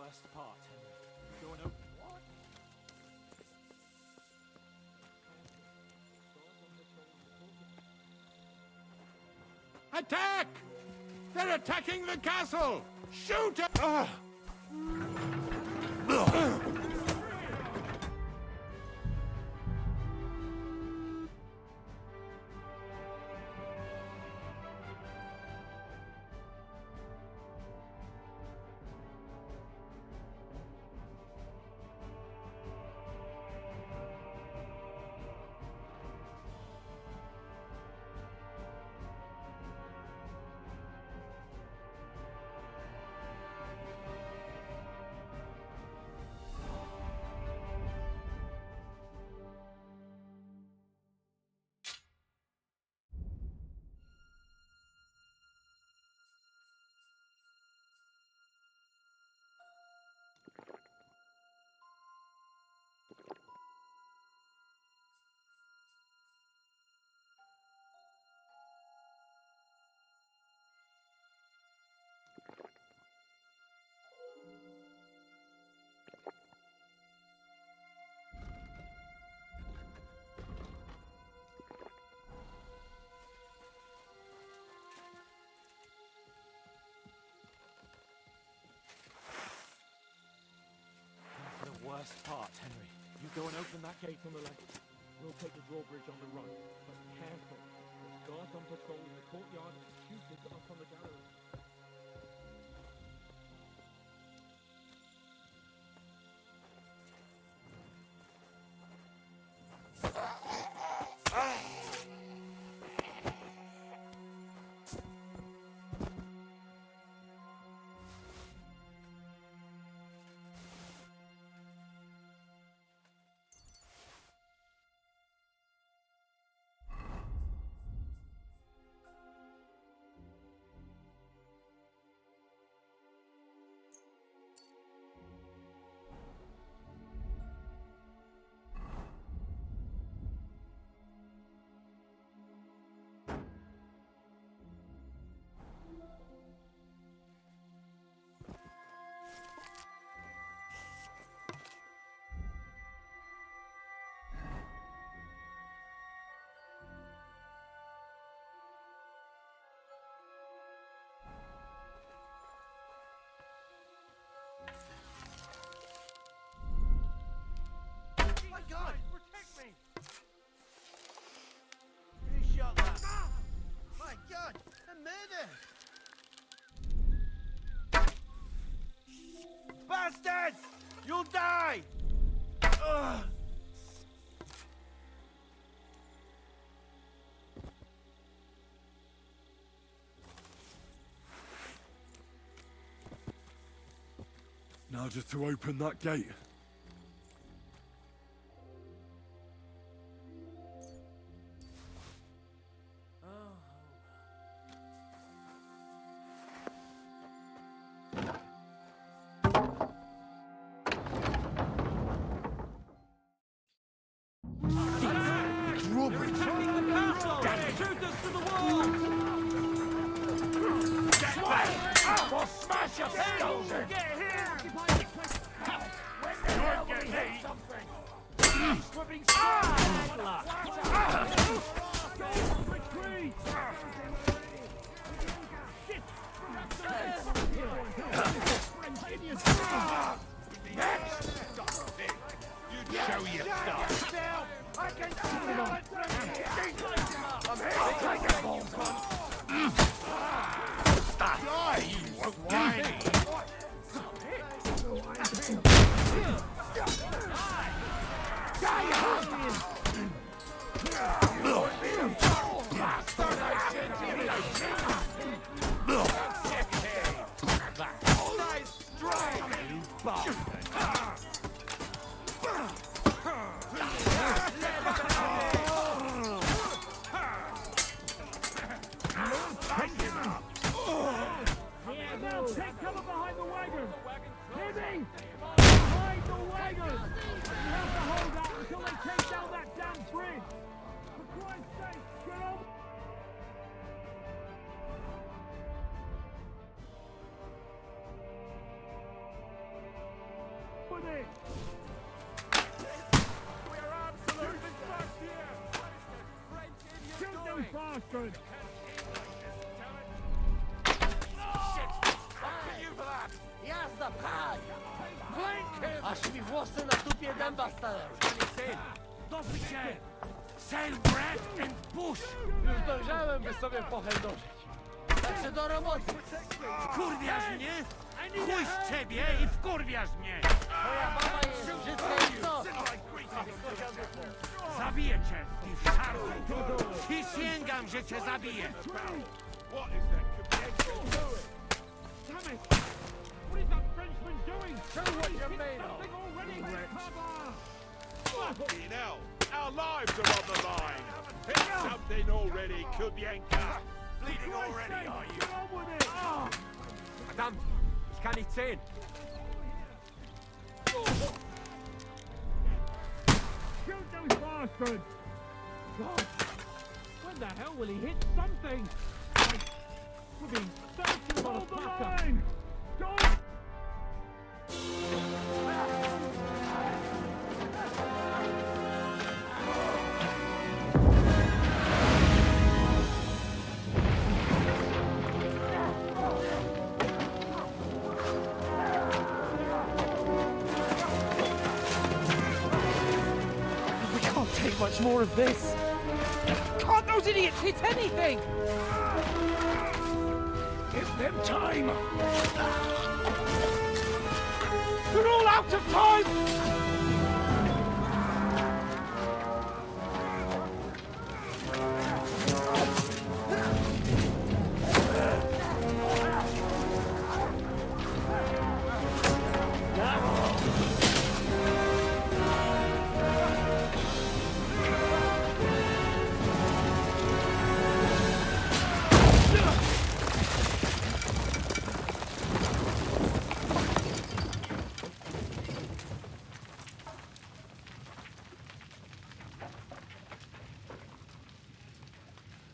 Worst part, Henry. Go and open what? Attack! They're attacking the castle! Shoot! start, Henry. You go and open that gate on the left. We'll take the drawbridge on the right. But careful. There's guards on patrol in the courtyard and shooters up on the gallery. My God! Protect me! Who shot that? My God! A murder! Bastards! You'll die! Ugh. Now just to open that gate. We'll smash your skulls in! Get here! When the hell will we hit something? We're being retreat! Next! You show your stuff! I can smell it from here! I'm here! I'll take it, Bolton! Die, you whiny! Take cover behind the wagon! Heavy! Behind the wagon! You have to hold out until they take down that damn bridge! For Christ's sake, get on! With it! We're absolutely fucked here! Shoot those bastards! Jazda, pchaj! Flankiem! Aż mi włosy na dupie dęba stają! Dosyć się! Sail bread and push! Już dojrzałem, by sobie pochędożyć. Także do roboty! Wkurwiasz mnie? Chuj z ciebie i wkurwiasz mnie! Moja baba jest brzydka i co? Zabiję cię, ty szarzu! Przysięgam, że cię zabiję! Damn it! What is that Frenchman doing? Show what you're made of! Already with cover! Fucking hell! Our lives are on the line! Hit something already, Kubienka! Bleeding already, are you? Get on with it! Verdammt! Ich kann nicht sehen! Shoot those bastards! God! When the hell will he hit something? We're being searched on the line! Don't! more of this. Can't those idiots hit anything? Give them time. They're all out of time.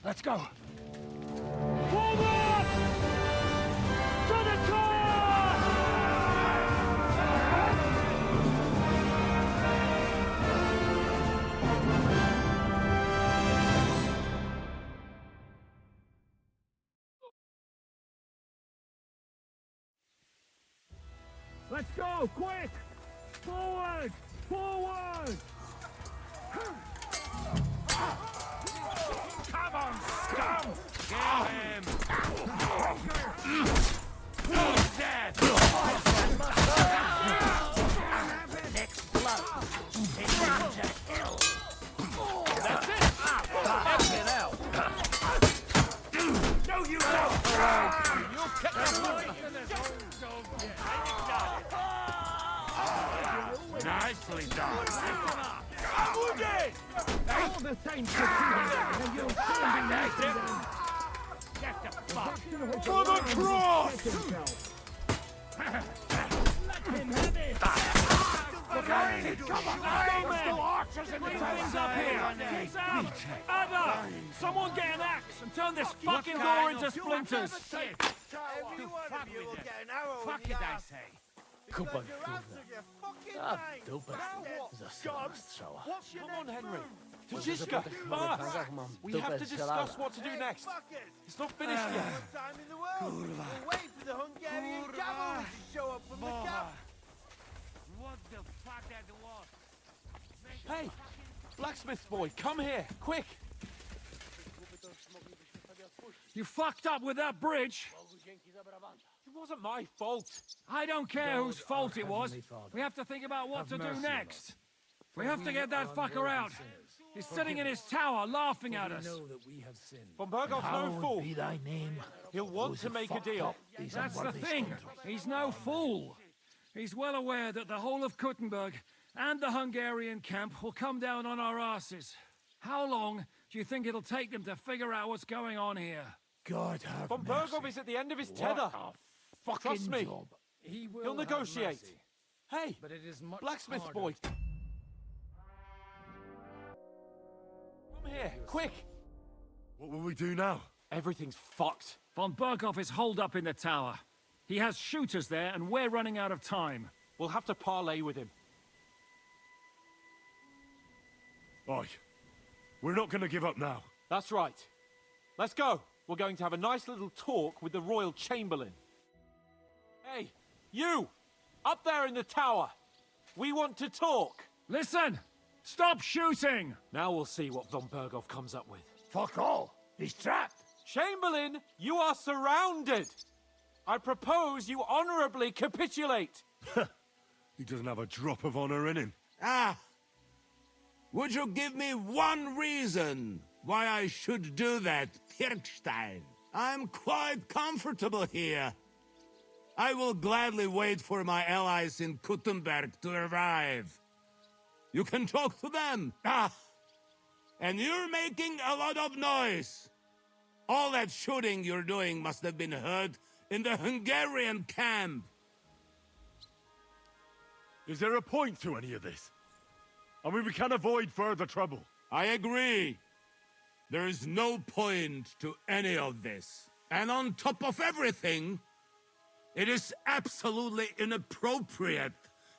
Let's go. Forward! To the car! Let's go, quick! Forward! Forward! Come on, scum! Get him! He's dead! Next blow. Take him to hell. That's it! That's it out! No, you don't! You'll kick him! Nicely done! I'm wounded! All the same and you'll soon be next. Get the fuck! For the cross! Let him have it! Look out! Come on! Still archers in the things up here! Sam! Anna! Someone get an axe and turn this fucking door into splinters! Every one of you will get an arrow in the ass. Come on, Henry. Tajishka! We have to discuss what to do next. It's not finished yet. Time in the world. We'll wait for the Hungarian cavalry to show up from the camp. What the fuck that was? Hey! Blacksmith boy, come here, quick! You fucked up with that bridge. It wasn't my fault. I don't care whose fault it was. We have to think about what to do next. We have to get that fucker out. He's sitting in his tower laughing at us. Von Bergov's no fool. Be thy name. He'll want to make a deal. That's the thing. He's no fool. He's well aware that the whole of Kuttenberg and the Hungarian camp will come down on our asses. How long do you think it'll take them to figure out what's going on here? God have Von Bergov is at the end of his tether. Trust me. Job. He'll negotiate. Hey, blacksmith boy. Come here, quick. What will we do now? Everything's fucked. Von Bergov is holed up in the tower. He has shooters there, and we're running out of time. We'll have to parley with him. Oi. We're not going to give up now. That's right. Let's go. We're going to have a nice little talk with the Royal Chamberlain. Hey, you! Up there in the tower! We want to talk! Listen! Stop shooting! Now we'll see what Von Bergov comes up with. Fuck all! He's trapped! Chamberlain, you are surrounded! I propose you honorably capitulate! He doesn't have a drop of honor in him. Ah! Would you give me one reason why I should do that, Pirkstein? I'm quite comfortable here. I will gladly wait for my allies in Kuttenberg to arrive. You can talk to them. Ah! And you're making a lot of noise. All that shooting you're doing must have been heard in the Hungarian camp. Is there a point to any of this? I mean, we can avoid further trouble. I agree. There is no point to any of this. And on top of everything, it is absolutely inappropriate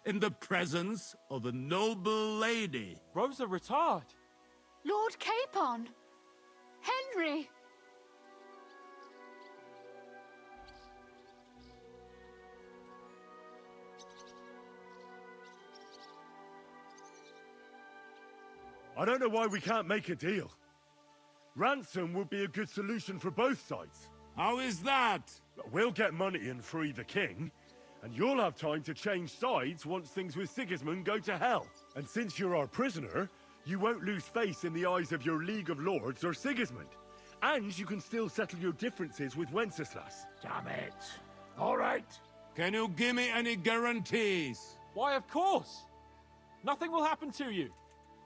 in the presence of a noble lady. Rosa Retard. Lord Capon. Henry. I don't know why we can't make a deal. Ransom would be a good solution for both sides. How is that? We'll get money and free the king, and you'll have time to change sides once things with Sigismund go to hell. And since you're our prisoner, you won't lose face in the eyes of your League of Lords or Sigismund. And you can still settle your differences with Wenceslas. Damn it. All right. Can you give me any guarantees? Why, of course. Nothing will happen to you.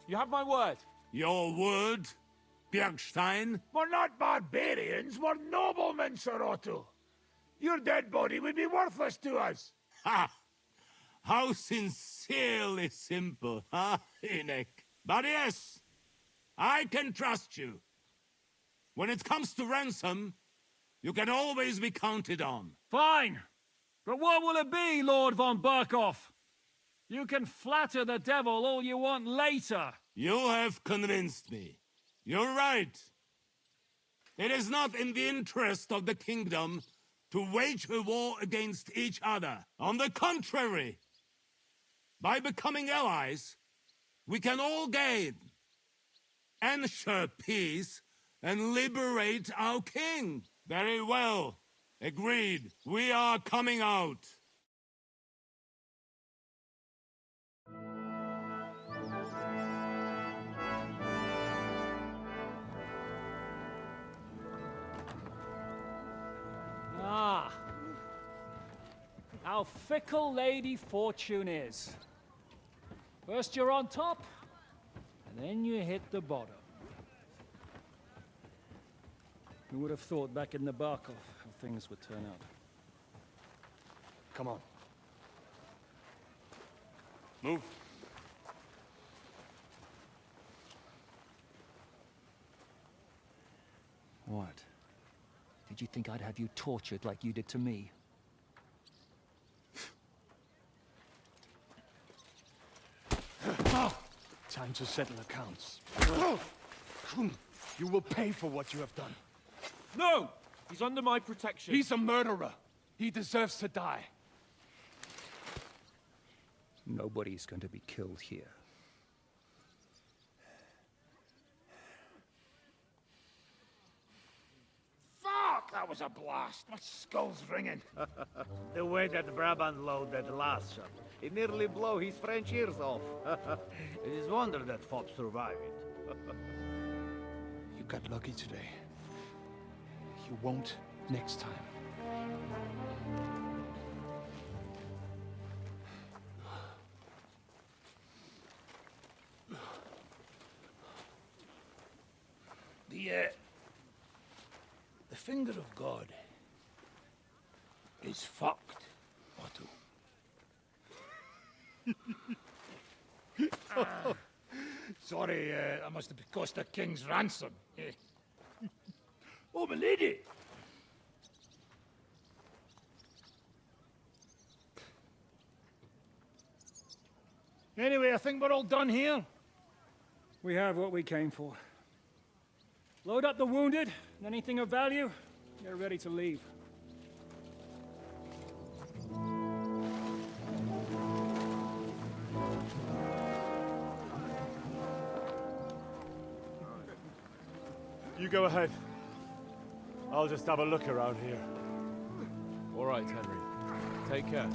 You have my word. Your word, Bjergstein? We're not barbarians, we're noblemen, Sir Otto. Your dead body would be worthless to us. Ha! How sincerely simple, huh, Enoch? But yes, I can trust you. When it comes to ransom, you can always be counted on. Fine. But what will it be, Lord von Berkhoff? You can flatter the devil all you want later. You have convinced me. You're right. It is not in the interest of the kingdom to wage a war against each other. On the contrary, by becoming allies, we can all gain, ensure peace, and liberate our king. Very well. Agreed. We are coming out. Ah. How fickle Lady Fortune is. First you're on top, and then you hit the bottom. Who would have thought back in the Barkov how things would turn out? Come on. Move. What? Did you think I'd have you tortured like you did to me? Time to settle accounts. You will pay for what you have done. No! He's under my protection. He's a murderer. He deserves to die. Nobody's going to be killed here. Fuck! That was a blast. My skull's ringing. The way that Brabant load that last shot, it nearly blow his French ears off. It is wonder that fop survived it. You got lucky today. You won't next time. The finger of God is fucked, Otto. Sorry, that must have cost the king's ransom. Oh, my lady! Anyway, I think we're all done here. We have what we came for. Load up the wounded, and anything of value, get ready to leave. You go ahead. I'll just have a look around here. All right, Henry. Take care.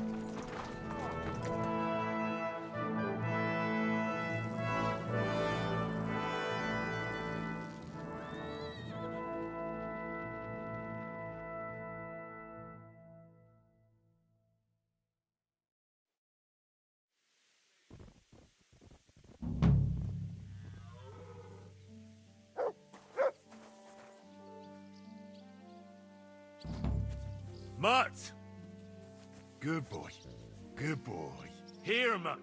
Mutt! Good boy. Good boy. Here, Mutt.